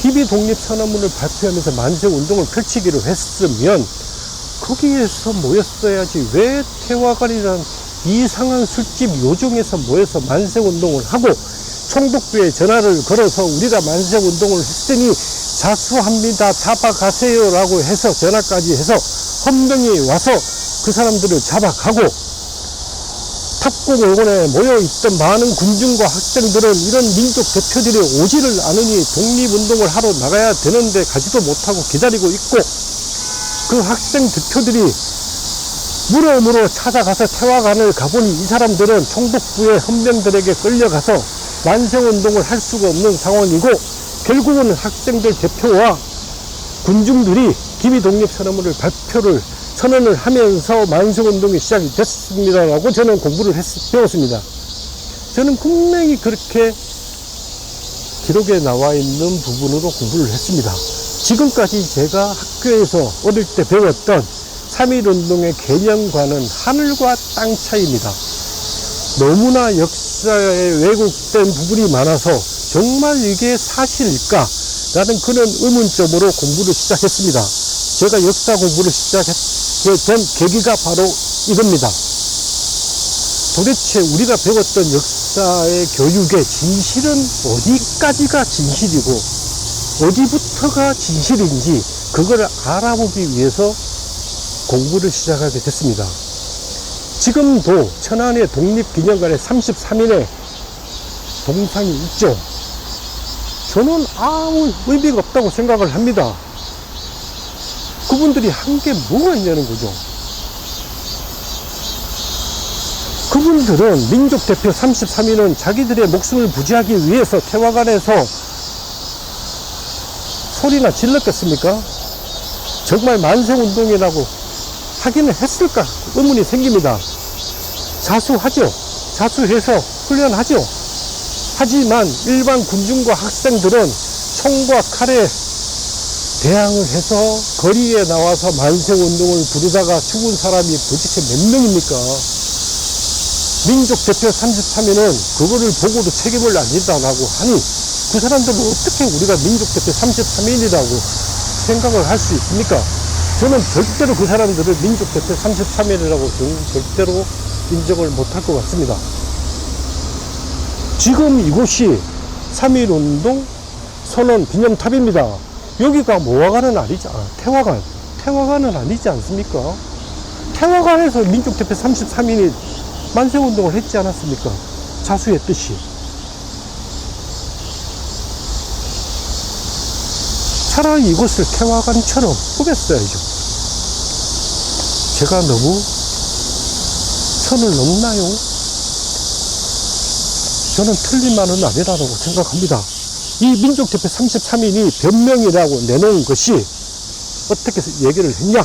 기비독립선언문을 발표하면서 만세운동을 펼치기로 했으면 거기에서 모였어야지 왜 태화관이라는 이상한 술집 요정에서 모여서 만세운동을 하고 총독부에 전화를 걸어서 우리가 만세운동을 했으니 자수합니다, 잡아가세요 라고 해서 전화까지 해서 헌병이 와서 그 사람들을 잡아가고, 탑골공원에 모여있던 많은 군중과 학생들은 이런 민족 대표들이 오지를 않으니 독립운동을 하러 나가야 되는데 가지도 못하고 기다리고 있고, 그 학생 대표들이 물어물어 찾아가서 태화관을 가보니 이 사람들은 총독부의 헌병들에게 끌려가서 만세운동을 할 수가 없는 상황이고, 결국은 학생들 대표와 군중들이 기비독립선언을 선언을 하면서 만세운동이 시작이 됐습니다라고 저는 공부를 배웠습니다. 저는 분명히 그렇게 기록에 나와 있는 부분으로 공부를 했습니다. 지금까지 제가 학교에서 어릴 때 배웠던 3.1운동의 개념과는 하늘과 땅 차이입니다. 너무나 역사에 왜곡된 부분이 많아서 정말 이게 사실일까? 라는 그런 의문점으로 공부를 시작했습니다. 제가 역사 공부를 시작하게 된 계기가 바로 이겁니다. 도대체 우리가 배웠던 역사의 교육의 진실은 어디까지가 진실이고 어디부터가 진실인지 그걸 알아보기 위해서 공부를 시작하게 됐습니다. 지금도 천안의 독립기념관에 33인의 동상이 있죠. 저는 아무 의미가 없다고 생각을 합니다. 그분들이 한 게 뭐가 있냐는 거죠. 그분들은 민족 대표 33인은 자기들의 목숨을 부지하기 위해서 태화관에서 소리나 질렀겠습니까? 정말 만세운동이라고 하기는 했을까 의문이 생깁니다. 자수하죠. 자수해서 훈련하죠. 하지만 일반 군중과 학생들은 총과 칼에 대항을 해서 거리에 나와서 만세운동을 부르다가 죽은 사람이 도대체 몇 명입니까? 민족 대표 33인은 그거를 보고도 책임을 안 진다라고 하니 그 사람들은 어떻게 우리가 민족 대표 33인이라고 생각을 할 수 있습니까? 저는 절대로 그 사람들을 민족 대표 33인이라고 절대로 인정을 못할 것 같습니다. 지금 이곳이 3.1운동 선언 기념탑입니다. 여기가 모화관은 아니지, 태화관은 아니지 않습니까? 태화관에서 민족 대표 33인이 만세운동을 했지 않았습니까? 자수했듯이. 차라리 이곳을 태화관처럼 꾸몄어야죠. 제가 너무 선을 넘나요? 저는 틀린 말은 아니라고 생각합니다. 이 민족 대표 33인이 변명이라고 내놓은 것이 어떻게 얘기를 했냐?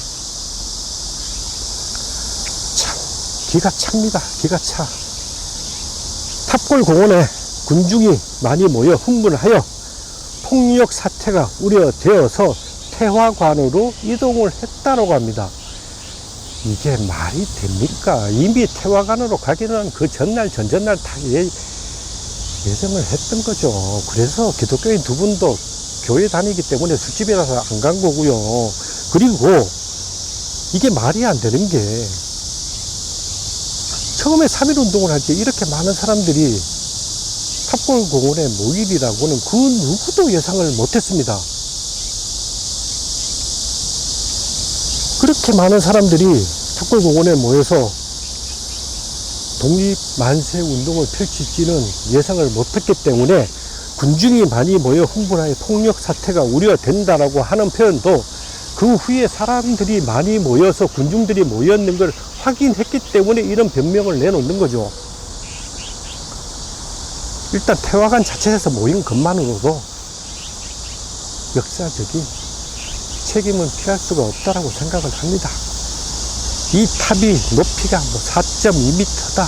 참, 기가 찹니다. 기가 차. 탑골공원에 군중이 많이 모여 흥분하여 폭력 사태가 우려되어서 태화관으로 이동을 했다고 합니다. 이게 말이 됩니까? 이미 태화관으로 가기는 그 전날, 전전날 다 예정을 했던 거죠. 그래서 기독교인 두 분도 교회 다니기 때문에 술집이라서 안 간 거고요. 그리고 이게 말이 안 되는 게 처음에 3.1운동을 할 때 이렇게 많은 사람들이 탑골공원에 모이리라고는 그 누구도 예상을 못했습니다. 그렇게 많은 사람들이 탑골공원에 모여서 독립만세운동을 펼칠지는 예상을 못했기 때문에 군중이 많이 모여 흥분하여 폭력 사태가 우려된다라고 하는 표현도 그 후에 사람들이 많이 모여서 군중들이 모였는 걸 확인했기 때문에 이런 변명을 내놓는 거죠. 일단 태화관 자체에서 모인 것만으로도 역사적인 책임은 피할 수가 없다라고 생각을 합니다. 이 탑이 높이가 뭐 4.2m다.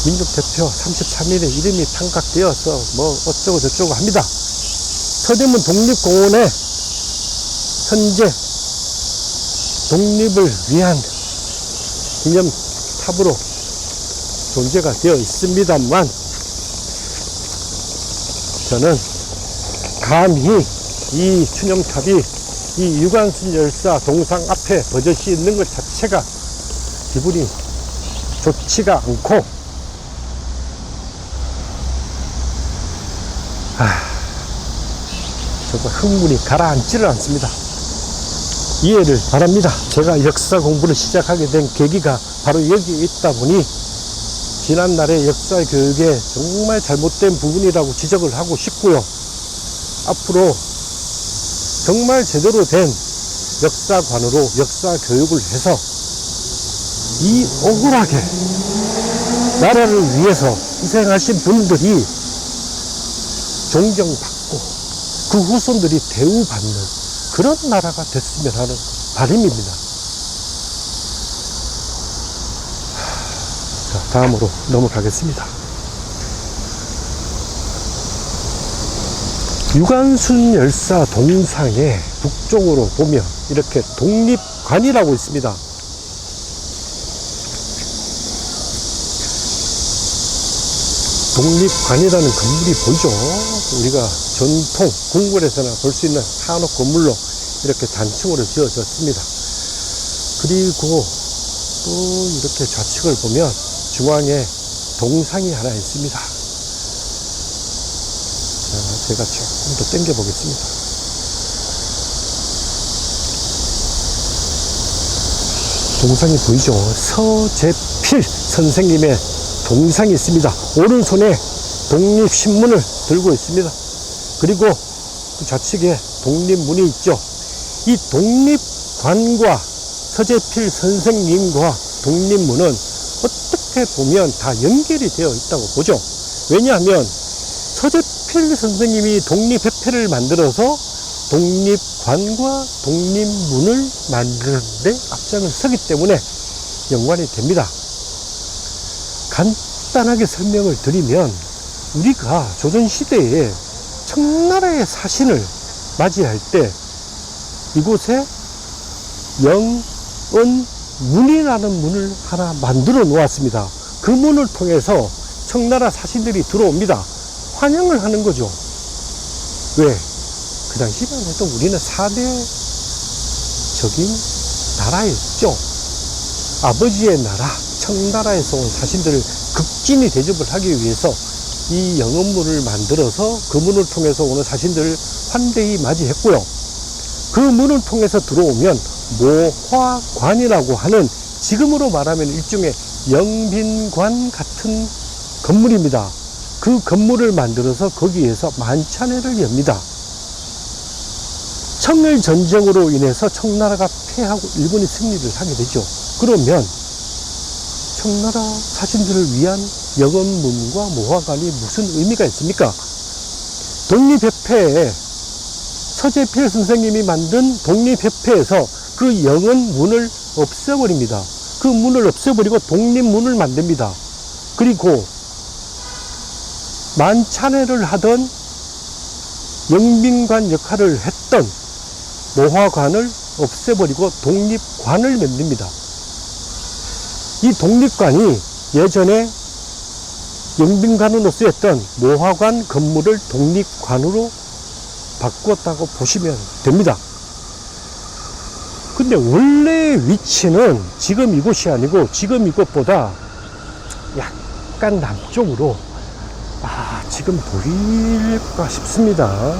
민족 대표 33인의 이름이 판각되어서 뭐 어쩌고 저쩌고 합니다. 서대문 독립공원에 현재 독립을 위한 기념탑으로 존재가 되어 있습니다만 저는 감히 이 추념탑이 이 유관순 열사 동상 앞에 버젓이 있는 것 자체가 기분이 좋지가 않고, 정말 흥분이 가라앉지를 않습니다. 이해를 바랍니다. 제가 역사 공부를 시작하게 된 계기가 바로 여기에 있다 보니 지난날의 역사 교육에 정말 잘못된 부분이라고 지적을 하고 싶고요. 앞으로 정말 제대로 된 역사관으로 역사 교육을 해서 이 억울하게 나라를 위해서 희생하신 분들이 존경받고 그 후손들이 대우받는 그런 나라가 됐으면 하는 바람입니다. 자, 다음으로 넘어가겠습니다. 유관순 열사 동상의 북쪽으로 보면 이렇게 독립관이라고 있습니다. 독립관이라는 건물이 보이죠? 우리가 전통 궁궐에서나 볼 수 있는 한옥 건물로 이렇게 단층으로 지어졌습니다. 그리고 또 이렇게 좌측을 보면 중앙에 동상이 하나 있습니다. 자, 제가 조금 더 당겨 보겠습니다. 동상이 보이죠? 서재필 선생님의 동상이 있습니다. 오른손에 독립신문을 들고 있습니다. 그리고 그 좌측에 독립문이 있죠. 이 독립관과 서재필 선생님과 독립문은 어떻게 보면 다 연결이 되어 있다고 보죠. 왜냐하면 서재필 선생님이 독립협회를 만들어서 독립관과 독립문을 만드는데 앞장을 서기 때문에 연관이 됩니다. 간단하게 설명을 드리면 우리가 조선시대에 청나라의 사신을 맞이할 때 이곳에 영은문이라는 문을 하나 만들어 놓았습니다. 그 문을 통해서 청나라 사신들이 들어옵니다. 환영을 하는 거죠. 왜? 그 당시만 해도 우리는 4대적인 나라였죠. 아버지의 나라, 청나라에서 온 사신들을 극진히 대접을 하기 위해서 이 영업문을 만들어서 그 문을 통해서 오는 사신들을 환대히 맞이했고요. 그 문을 통해서 들어오면 모화관이라고 하는 지금으로 말하면 일종의 영빈관 같은 건물입니다. 그 건물을 만들어서 거기에서 만찬회를 엽니다. 청일전쟁으로 인해서 청나라가 패하고 일본이 승리를 하게 되죠. 그러면 청나라 사신들을 위한 영업문과 모화관이 무슨 의미가 있습니까? 독립협회에 서재필 선생님이 만든 독립협회에서 그 영업문을 없애버립니다. 그 문을 없애버리고 독립문을 만듭니다. 그리고 만찬회를 하던 영빈관 역할을 했던 모화관을 없애버리고 독립관을 만듭니다. 이 독립관이 예전에 영빈관으로 쓰였던 모화관 건물을 독립관으로 바꾸었다고 보시면 됩니다. 근데 원래 위치는 지금 이곳이 아니고 지금 이곳보다 약간 남쪽으로 지금 보일까 싶습니다.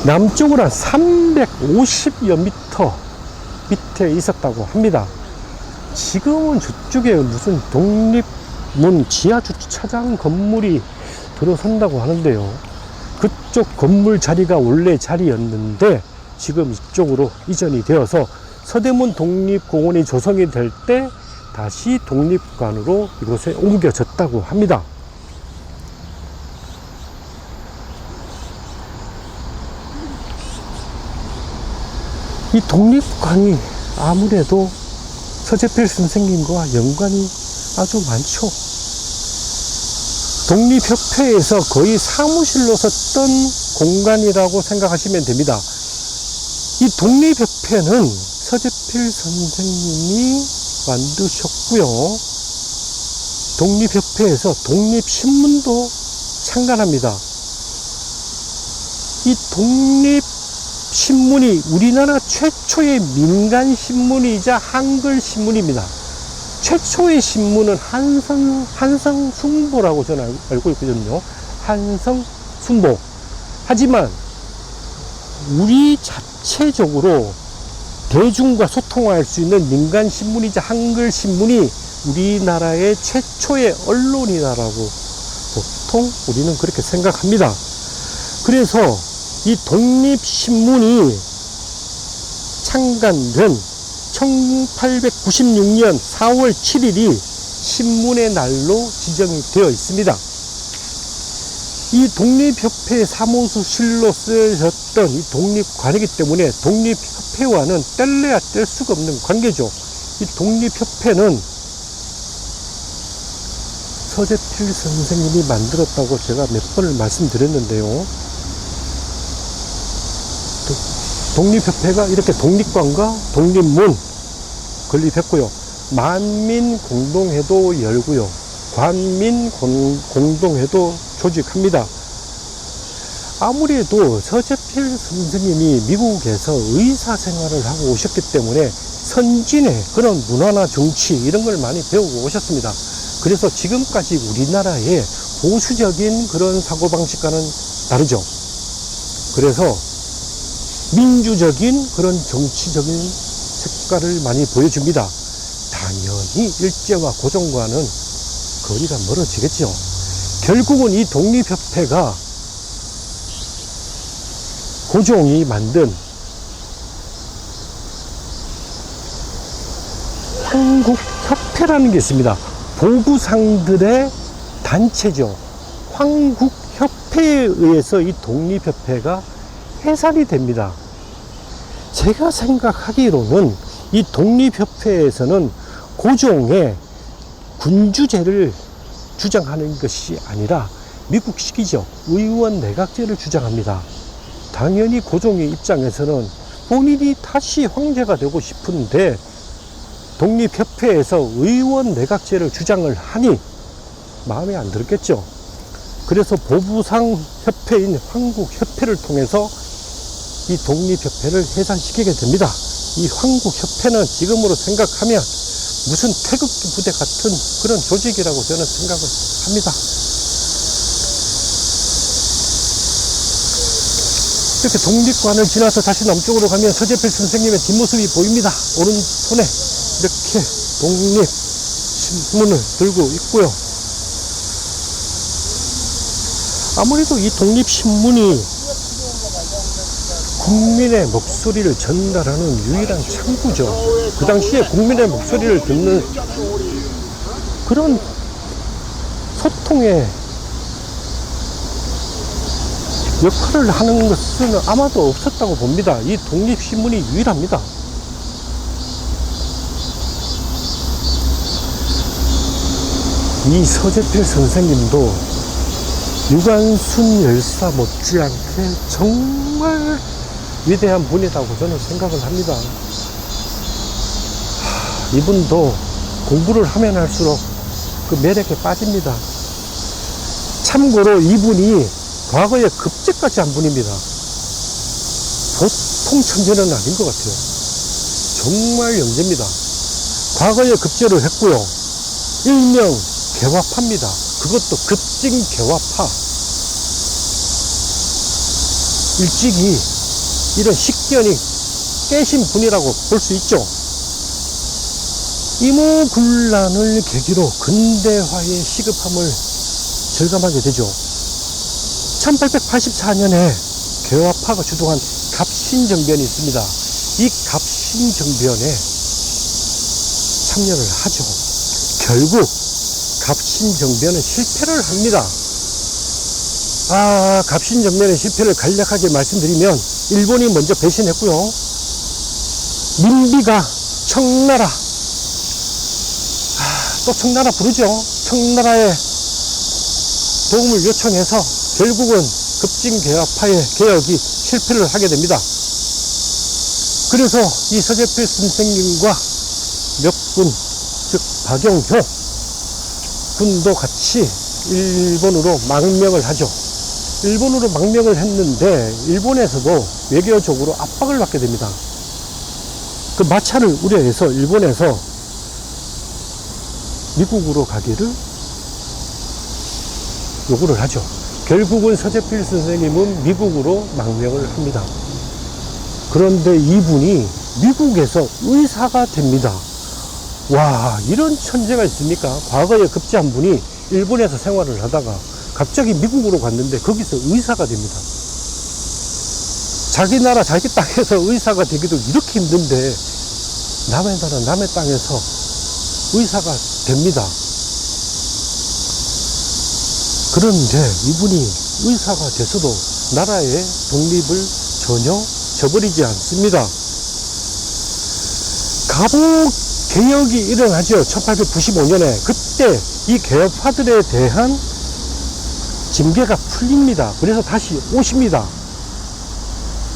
남쪽으로 한 350여 미터 밑에 있었다고 합니다. 지금은 저쪽에 무슨 독립문 지하주차장 건물이 들어선다고 하는데요. 그쪽 건물 자리가 원래 자리였는데 지금 이쪽으로 이전이 되어서 서대문 독립공원이 조성이 될 때 다시 독립관으로 이곳에 옮겨졌다고 합니다. 이 독립관이 아무래도 서재필 선생님과 연관이 아주 많죠. 독립협회에서 거의 사무실로 썼던 공간이라고 생각하시면 됩니다. 이 독립협회는 서재필 선생님이 만드셨고요. 독립협회에서 독립신문도 창간합니다. 이 독립신문이 우리나라 최초의 민간신문이자 한글신문입니다. 최초의 신문은 한성순보라고 저는 알고 있거든요. 한성순보. 하지만 우리 자체적으로 대중과 소통할 수 있는 민간 신문이자 한글 신문이 우리나라의 최초의 언론이다라고 보통 우리는 그렇게 생각합니다. 그래서 이 독립신문이 창간된 1896년 4월 7일이 신문의 날로 지정이 되어 있습니다. 이 독립협회 사무실로 쓰여졌던 이 독립관이기 때문에 독립협회와는 뗄래야 뗄 수가 없는 관계죠. 이 독립협회는 서재필 선생님이 만들었다고 제가 몇 번을 말씀드렸는데요. 독립협회가 이렇게 독립관과 독립문 건립했고요. 만민공동회도 열고요. 관민공동회도 조직합니다. 아무래도 서재필 선생님이 미국에서 의사 생활을 하고 오셨기 때문에 선진의 그런 문화나 정치 이런 걸 많이 배우고 오셨습니다. 그래서 지금까지 우리나라의 보수적인 그런 사고방식과는 다르죠. 그래서 민주적인 그런 정치적인 색깔을 많이 보여줍니다. 당연히 일제와 고종과는 거리가 멀어지겠죠. 결국은 이 독립협회가 고종이 만든 황국협회라는 게 있습니다. 보구상들의 단체죠. 황국협회에 의해서 이 독립협회가 해산이 됩니다. 제가 생각하기로는 이 독립협회에서는 고종의 군주제를 주장하는 것이 아니라 미국식이죠. 의원 내각제를 주장합니다. 당연히 고종의 입장에서는 본인이 다시 황제가 되고 싶은데 독립협회에서 의원 내각제를 주장을 하니 마음에 안 들었겠죠. 그래서 보부상 협회인 황국협회를 통해서 이 독립협회를 해산시키게 됩니다. 이 황국협회는 지금으로 생각하면 무슨 태극기 부대 같은 그런 조직이라고 저는 생각을 합니다. 이렇게 독립관을 지나서 다시 남쪽으로 가면 서재필 선생님의 뒷모습이 보입니다. 오른손에 이렇게 독립신문을 들고 있고요. 아무래도 이 독립신문이 국민의 목소리를 전달하는 유일한 창구죠. 그 당시에 국민의 목소리를 듣는 그런 소통의 역할을 하는 것은 아마도 없었다고 봅니다. 이 독립신문이 유일합니다. 이 서재필 선생님도 유관순 열사 못지않게 정말 위대한 분이라고 저는 생각을 합니다. 이분도 공부를 하면 할수록 그 매력에 빠집니다. 참고로 이분이 과거에 급제까지 한 분입니다. 보통 천재는 아닌 것 같아요. 정말 영재입니다. 과거에 급제를 했고요. 일명 개화파입니다. 그것도 급진 개화파. 일찍이 이런 식견이 깨신 분이라고 볼 수 있죠. 이모군란을 계기로 근대화의 시급함을 절감하게 되죠. 1884년에 개화파가 주도한 갑신정변이 있습니다. 이 갑신정변에 참여를 하죠. 결국 갑신정변은 실패를 합니다. 갑신정변의 실패를 간략하게 말씀드리면 일본이 먼저 배신했고요. 민비가 청나라, 또 청나라 부르죠. 청나라에 도움을 요청해서 결국은 급진개화파의 개혁이 실패를 하게 됩니다. 그래서 이 서재필 선생님과 몇 분, 즉 박영효 군도 같이 일본으로 망명을 하죠. 일본으로 망명을 했는데 일본에서도 외교적으로 압박을 받게 됩니다. 그 마찰을 우려해서 일본에서 미국으로 가기를 요구를 하죠. 결국은 서재필 선생님은 미국으로 망명을 합니다. 그런데 이분이 미국에서 의사가 됩니다. 와, 이런 천재가 있습니까? 과거에 급제한 분이 일본에서 생활을 하다가 갑자기 미국으로 갔는데 거기서 의사가 됩니다. 자기 나라 자기 땅에서 의사가 되기도 이렇게 힘든데 남의 나라 남의 땅에서 의사가 됩니다. 그런데 이분이 의사가 돼서도 나라의 독립을 전혀 저버리지 않습니다. 갑오 개혁이 일어나죠. 1895년에. 그때 이 개혁파들에 대한 징계가 풀립니다. 그래서 다시 오십니다.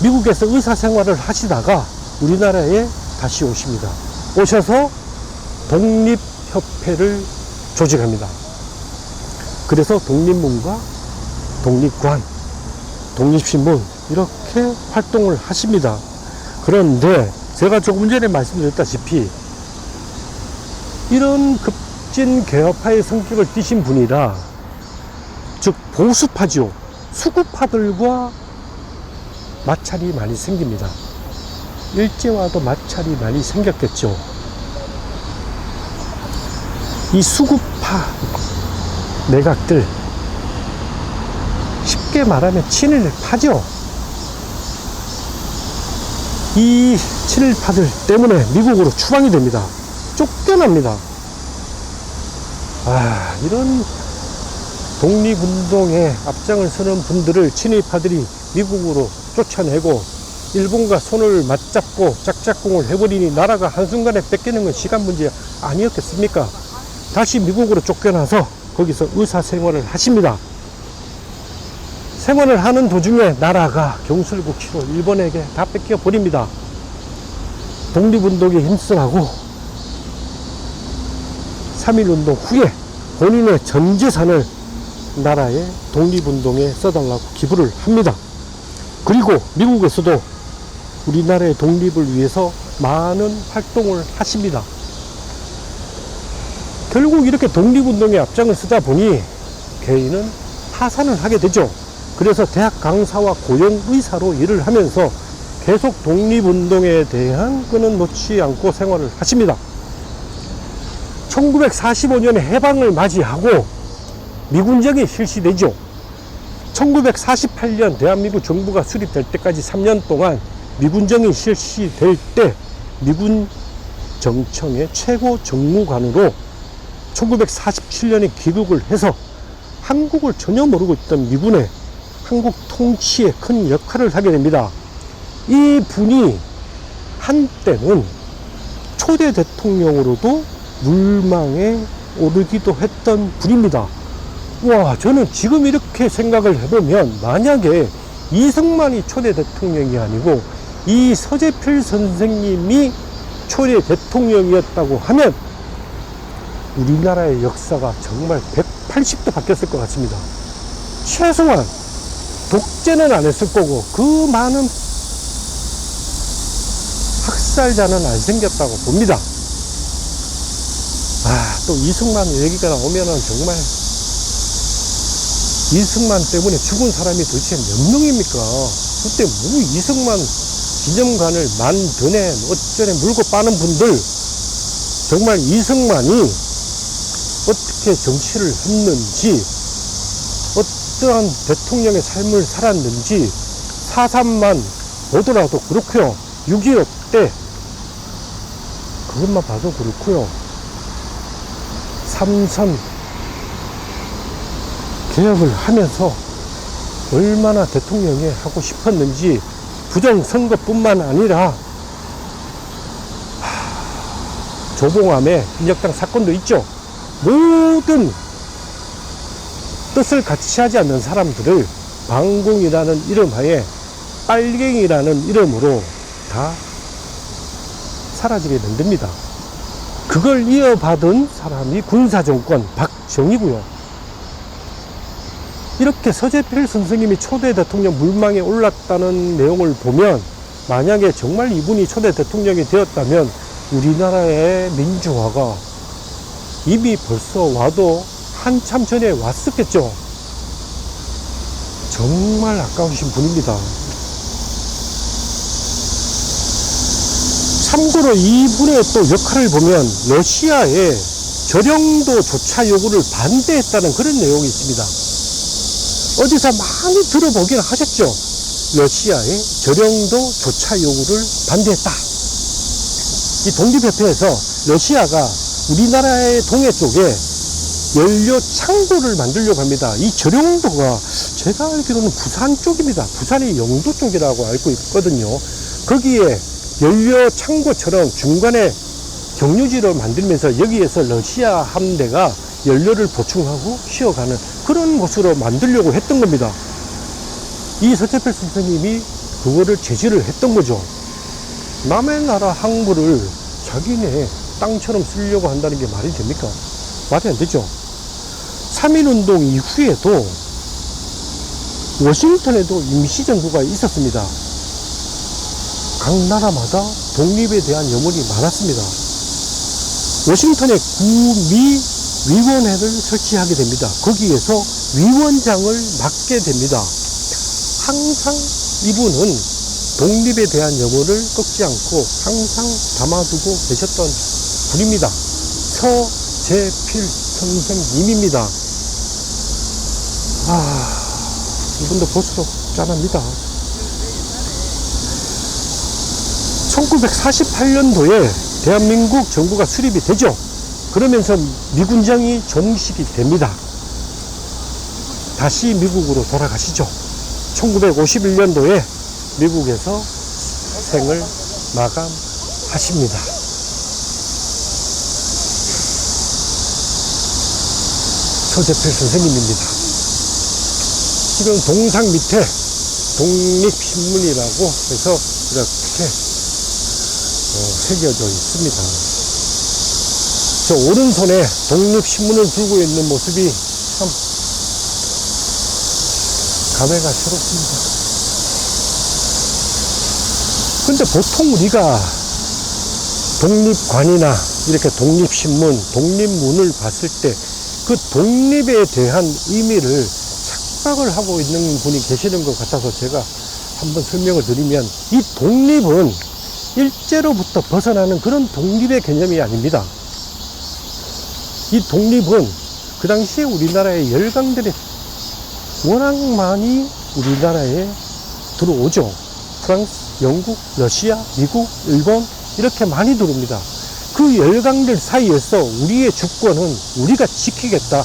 미국에서 의사 생활을 하시다가 우리나라에 다시 오십니다. 오셔서 독립협회를 조직합니다. 그래서 독립문과 독립관, 독립신문 이렇게 활동을 하십니다. 그런데 제가 조금 전에 말씀드렸다시피 이런 급진 개혁파의 성격을 띠신 분이라, 즉 보수파죠. 수구파들과 마찰이 많이 생깁니다. 일제와도 마찰이 많이 생겼겠죠. 이 수구파 내각들, 쉽게 말하면 친일파죠. 이 친일파들 때문에 미국으로 추방이 됩니다. 쫓겨납니다. 이런 독립운동에 앞장을 서는 분들을 친일파들이 미국으로 쫓아내고 일본과 손을 맞잡고 짝짝꿍을 해버리니 나라가 한순간에 뺏기는 건 시간 문제 아니었겠습니까? 다시 미국으로 쫓겨나서 거기서 의사생활을 하십니다. 생활을 하는 도중에 나라가 경술국시로 일본에게 다 뺏겨 버립니다. 독립운동에 힘쓰라고 3.1운동 후에 본인의 전 재산을 나라의 독립운동에 써달라고 기부를 합니다. 그리고 미국에서도 우리나라의 독립을 위해서 많은 활동을 하십니다. 결국 이렇게 독립운동에 앞장을 쓰다 보니 개인은 파산을 하게 되죠. 그래서 대학 강사와 고용의사로 일을 하면서 계속 독립운동에 대한 끈은 놓지 않고 생활을 하십니다. 1945년에 해방을 맞이하고 미군정이 실시되죠. 1948년 대한민국 정부가 수립될 때까지 3년 동안 미군정이 실시될 때 미군 정청의 최고 정무관으로 1947년에 귀국을 해서 한국을 전혀 모르고 있던 미군의 한국 통치에 큰 역할을 하게 됩니다. 이 분이 한때는 초대 대통령으로도 물망에 오르기도 했던 분입니다. 와, 저는 지금 이렇게 생각을 해보면 만약에 이승만이 초대 대통령이 아니고 이 서재필 선생님이 초대 대통령이었다고 하면 우리나라의 역사가 정말 180도 바뀌었을 것 같습니다. 최소한 독재는 안 했을 거고 그 많은 학살자는 안 생겼다고 봅니다. 또 이승만 얘기가 나오면은 정말 이승만 때문에 죽은 사람이 도대체 몇 명입니까? 그때 뭐 이승만 기념관을 만드네 어쩌네 물고 빠는 분들, 정말 이승만이 어떻게 정치를 했는지 어떠한 대통령의 삶을 살았는지 4.3만 보더라도 그렇고요. 6.25 때 그것만 봐도 그렇고요. 삼선 개혁을 하면서 얼마나 대통령이 하고 싶었는지, 부정선거뿐만 아니라 조봉암의 인혁당 사건도 있죠. 모든 뜻을 같이 하지 않는 사람들을 방공이라는 이름 하에 빨갱이라는 이름으로 다 사라지게 만듭니다. 그걸 이어받은 사람이 군사정권 박정희고요. 이렇게 서재필 선생님이 초대 대통령 물망에 올랐다는 내용을 보면 만약에 정말 이분이 초대 대통령이 되었다면 우리나라의 민주화가 이미 벌써 와도 한참 전에 왔었겠죠. 정말 아까우신 분입니다. 참고로 이분의 또 역할을 보면 러시아의 저령도 조차 요구를 반대했다는 그런 내용이 있습니다. 어디서 많이 들어보긴 하셨죠. 러시아의 저령도 조차 요구를 반대했다. 이 독립협회에서 러시아가 우리나라의 동해 쪽에 연료 창고를 만들려고 합니다. 이 저령도가 제가 알기로는 부산 쪽입니다. 부산의 영도 쪽이라고 알고 있거든요. 거기에 연료 창고처럼 중간에 경유지를 만들면서 여기에서 러시아 함대가 연료를 보충하고 쉬어가는 그런 곳으로 만들려고 했던 겁니다. 이 서재필 선생님이 그거를 제지를 했던 거죠. 남의 나라 항구를 자기네 땅처럼 쓰려고 한다는 게 말이 됩니까? 말이 안 되죠. 3.1운동 이후에도 워싱턴에도 임시정부가 있었습니다. 각 나라마다 독립에 대한 염원이 많았습니다. 워싱턴에 구미위원회를 설치하게 됩니다. 거기에서 위원장을 맡게 됩니다. 항상 이분은 독립에 대한 염원을 꺾지 않고 항상 담아두고 계셨던 분입니다. 서재필 선생님입니다. 이분도 볼수록 짠합니다. 1948년도에 대한민국 정부가 수립이 되죠. 그러면서 미군장이 종식이 됩니다. 다시 미국으로 돌아가시죠. 1951년도에 미국에서 생을 마감하십니다. 서재필 선생님입니다. 지금 동상 밑에 독립신문이라고 해서 이렇게 새겨져 있습니다. 저 오른손에 독립신문을 들고 있는 모습이 참 감회가 새롭습니다. 근데 보통 우리가 독립관이나 이렇게 독립신문, 독립문을 봤을 때 그 독립에 대한 의미를 착각을 하고 있는 분이 계시는 것 같아서 제가 한번 설명을 드리면, 이 독립은 일제로부터 벗어나는 그런 독립의 개념이 아닙니다. 이 독립은 그 당시에 우리나라의 열강들이 워낙 많이 우리나라에 들어오죠. 프랑스, 영국, 러시아, 미국, 일본 이렇게 많이 들어옵니다. 그 열강들 사이에서 우리의 주권은 우리가 지키겠다.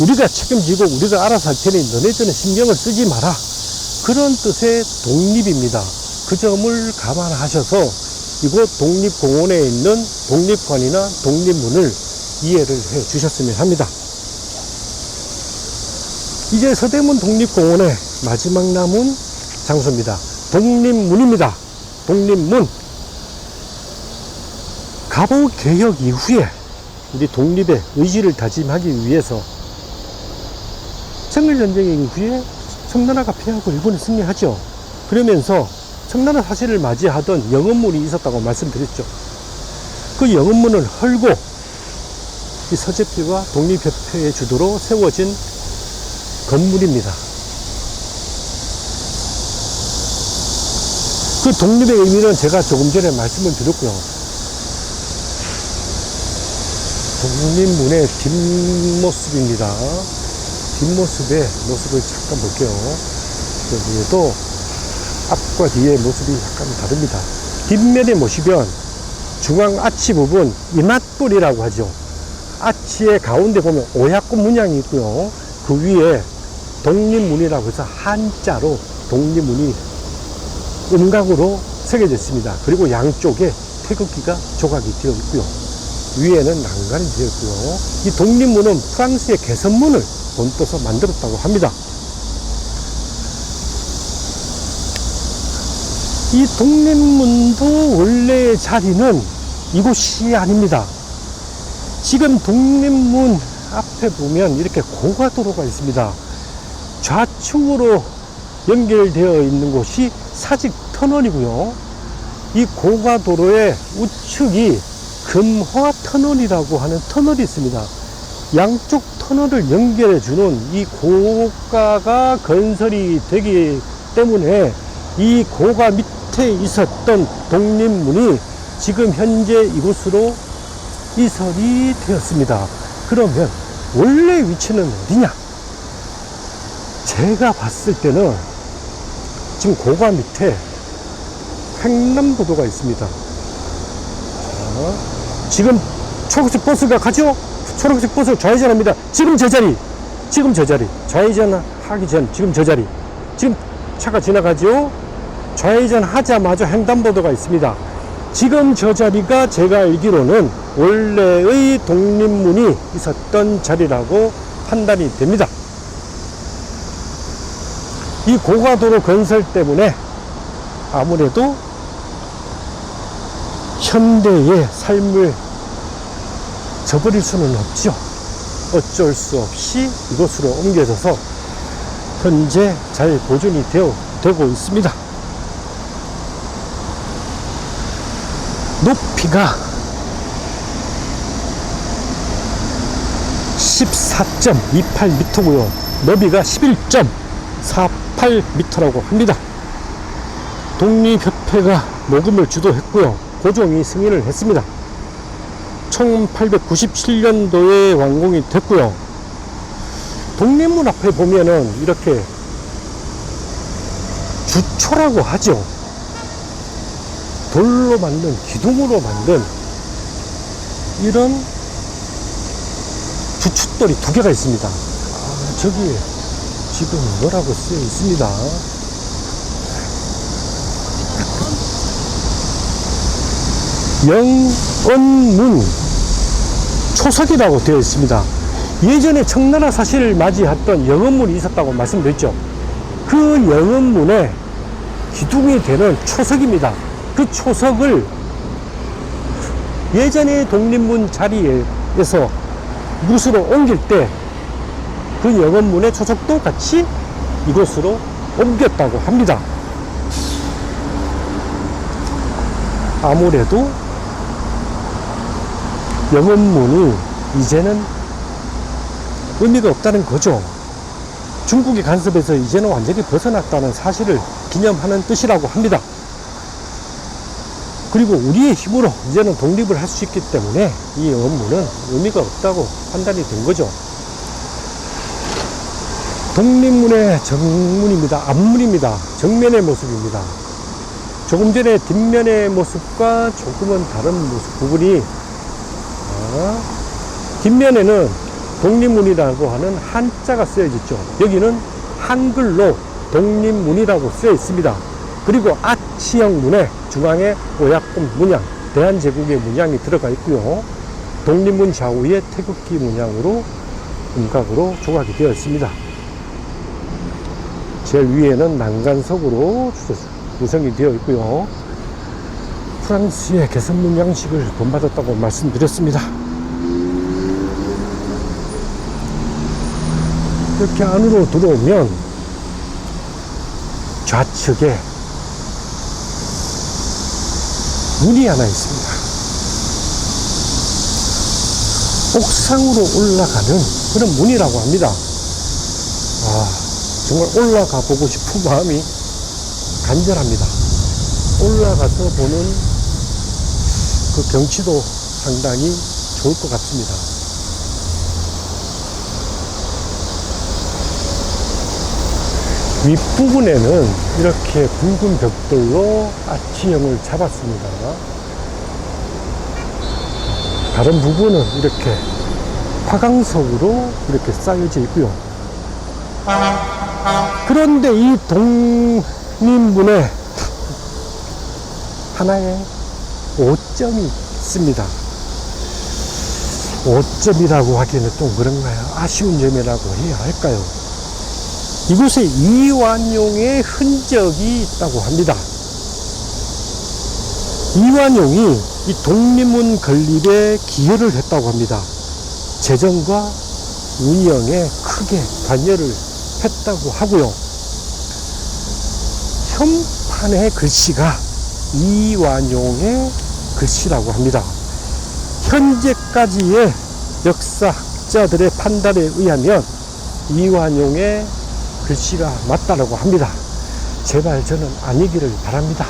우리가 책임지고 우리가 알아서 할 테니 너네들은 신경을 쓰지 마라. 그런 뜻의 독립입니다. 그 점을 감안하셔서 이곳 독립공원에 있는 독립관이나 독립문을 이해를 해 주셨으면 합니다. 이제 서대문 독립공원의 마지막 남은 장소입니다. 독립문입니다. 독립문. 갑오개혁 이후에 우리 독립의 의지를 다짐하기 위해서 청일전쟁 이후에 청나라가 패하고 일본이 승리하죠. 그러면서 청나라 사실을 맞이하던 영업문이 있었다고 말씀드렸죠. 그 영업문을 헐고 이 서재필과 독립협회의 주도로 세워진 건물입니다. 그 독립의 의미는 제가 조금 전에 말씀을 드렸고요. 독립문의 뒷모습입니다. 뒷모습의 모습을 잠깐 볼게요. 여기에도 앞과 뒤의 모습이 약간 다릅니다. 뒷면에 보시면 중앙 아치 부분, 이맛불이라고 하죠. 아치의 가운데 보면 오약꽃 문양이 있고요. 그 위에 독립문이라고 해서 한자로 독립문이 음각으로 새겨져 있습니다. 그리고 양쪽에 태극기가 조각이 되어 있고요. 위에는 난간이 되어 있고요. 이 독립문은 프랑스의 개선문을 본떠서 만들었다고 합니다. 이 독립문도 원래의 자리는 이곳이 아닙니다. 지금 독립문 앞에 보면 이렇게 고가도로가 있습니다. 좌측으로 연결되어 있는 곳이 사직터널이고요. 이 고가도로의 우측이 금화 터널이라고 하는 터널이 있습니다. 양쪽 터널을 연결해 주는 이 고가가 건설이 되기 때문에 이 고가 밑에 있었던 독립문이 지금 현재 이곳으로 이설이 되었습니다. 그러면 원래 위치는 어디냐? 제가 봤을 때는 지금 고가 밑에 횡단보도가 있습니다. 지금 초록색 버스가 가죠? 초록색 버스 좌회전합니다. 지금 저 자리, 좌회전하기 전 지금 저 자리, 지금 차가 지나가죠? 좌회전 하자마자 횡단보도가 있습니다. 지금 저 자리가 제가 알기로는 원래의 독립문이 있었던 자리라고 판단이 됩니다. 이 고가도로 건설 때문에 아무래도 현대의 삶을 저버릴 수는 없죠. 어쩔 수 없이 이곳으로 옮겨져서 현재 잘 보존이 되고 있습니다. 높이가 14.28m고요. 너비가 11.48m라고 합니다. 독립협회가 모금을 주도했고요. 고종이 승인을 했습니다. 1897년도에 완공이 됐고요. 독립문 앞에 보면은 이렇게 주초라고 하죠. 돌로 만든, 기둥으로 만든 이런 주춧돌이 2개가 있습니다. 저기 지금 뭐라고 쓰여 있습니다. 영언문 초석이라고 되어 있습니다. 예전에 청나라 사실을 맞이했던 영언문이 있었다고 말씀드렸죠. 그 영언문에 기둥이 되는 초석입니다. 그 초석을 예전에 독립문 자리에서 이곳으로 옮길 때 그 영언문의 초석도 같이 이곳으로 옮겼다고 합니다. 아무래도 영언문이 이제는 의미가 없다는 거죠. 중국의 간섭에서 이제는 완전히 벗어났다는 사실을 기념하는 뜻이라고 합니다. 그리고 우리의 힘으로 이제는 독립을 할 수 있기 때문에 이 영언문은 의미가 없다고 판단이 된 거죠. 독립문의 정문입니다. 앞문입니다. 정면의 모습입니다. 조금 전에 뒷면의 모습과 조금은 다른 모습 부분이 뒷면에는 독립문이라고 하는 한자가 쓰여져 있죠. 여기는 한글로 독립문이라고 쓰여 있습니다. 그리고 아치형 문에 중앙에 오약금 문양, 대한제국의 문양이 들어가 있고요. 독립문 좌우에 태극기 문양으로 음각으로 조각이 되어 있습니다. 제일 위에는 난간석으로 구성이 되어 있고요. 프랑스의 개선문 양식을 본받았다고 말씀드렸습니다. 이렇게 안으로 들어오면 좌측에 문이 하나 있습니다. 옥상으로 올라가는 그런 문이라고 합니다. 정말 올라가 보고 싶은 마음이 간절합니다. 올라가서 보는 그 경치도 상당히 좋을 것 같습니다. 윗부분에는 이렇게 붉은 벽돌로 아치형을 잡았습니다. 다른 부분은 이렇게 화강석으로 이렇게 쌓여져 있고요. 그런데 이 독립문에 하나의 오점이 있습니다. 오점이라고 하기에는 좀 그런가요? 아쉬운 점이라고 해야 할까요? 이곳에 이완용의 흔적이 있다고 합니다. 이완용이 이 독립문 건립에 기여를 했다고 합니다. 재정과 운영에 크게 관여를 했다고 하고요. 현판의 글씨가 이완용의 글씨라고 합니다. 현재까지의 역사학자들의 판단에 의하면 이완용의 글씨가 맞다라고 합니다. 제발 저는 아니기를 바랍니다.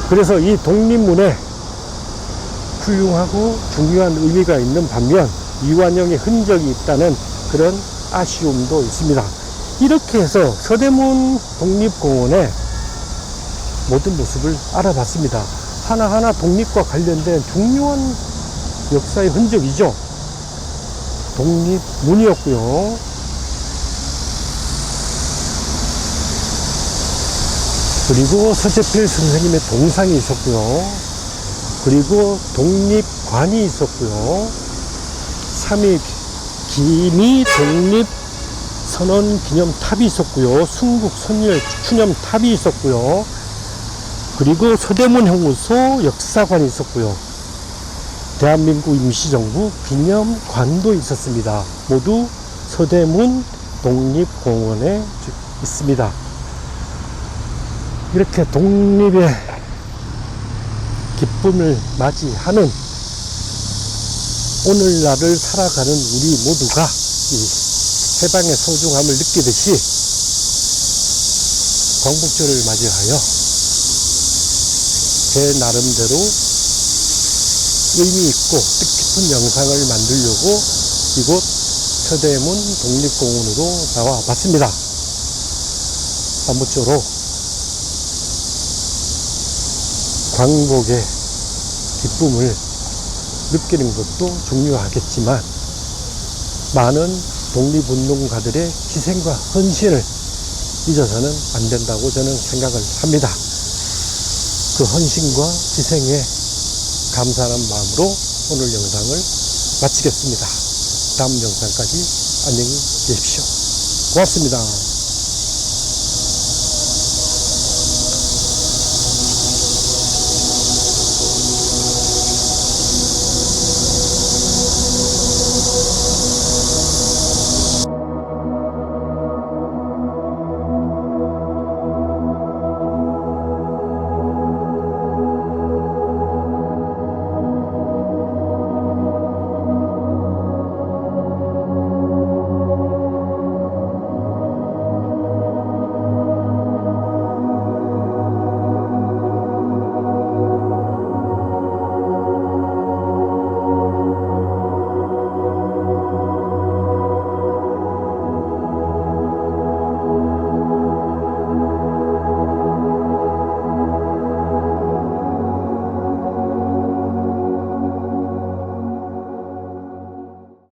그래서 이 독립문에 훌륭하고 중요한 의미가 있는 반면 이완용의 흔적이 있다는 그런 아쉬움도 있습니다. 이렇게 해서 서대문 독립공원의 모든 모습을 알아봤습니다. 하나하나 독립과 관련된 중요한 역사의 흔적이죠. 독립문이었고요. 그리고 서재필 선생님의 동상이 있었고요. 그리고 독립관이 있었고요. 3.2 기미 독립선언 기념탑이 있었고요. 순국 선열 추념탑이 있었고요. 그리고 서대문 형무소 역사관이 있었고요. 대한민국 임시정부 기념관도 있었습니다. 모두 서대문 독립공원에 있습니다. 이렇게 독립의 기쁨을 맞이하는 오늘날을 살아가는 우리 모두가 이 해방의 소중함을 느끼듯이 광복절을 맞이하여 제 나름대로 의미 있고 뜻깊은 영상을 만들려고 이곳 서대문 독립공원으로 나와 봤습니다. 아무쪼록 광복의 기쁨을 느끼는 것도 중요하겠지만 많은 독립운동가들의 희생과 헌신을 잊어서는 안 된다고 저는 생각을 합니다. 그 헌신과 희생에 감사하는 마음으로 오늘 영상을 마치겠습니다. 다음 영상까지 안녕히 계십시오. 고맙습니다.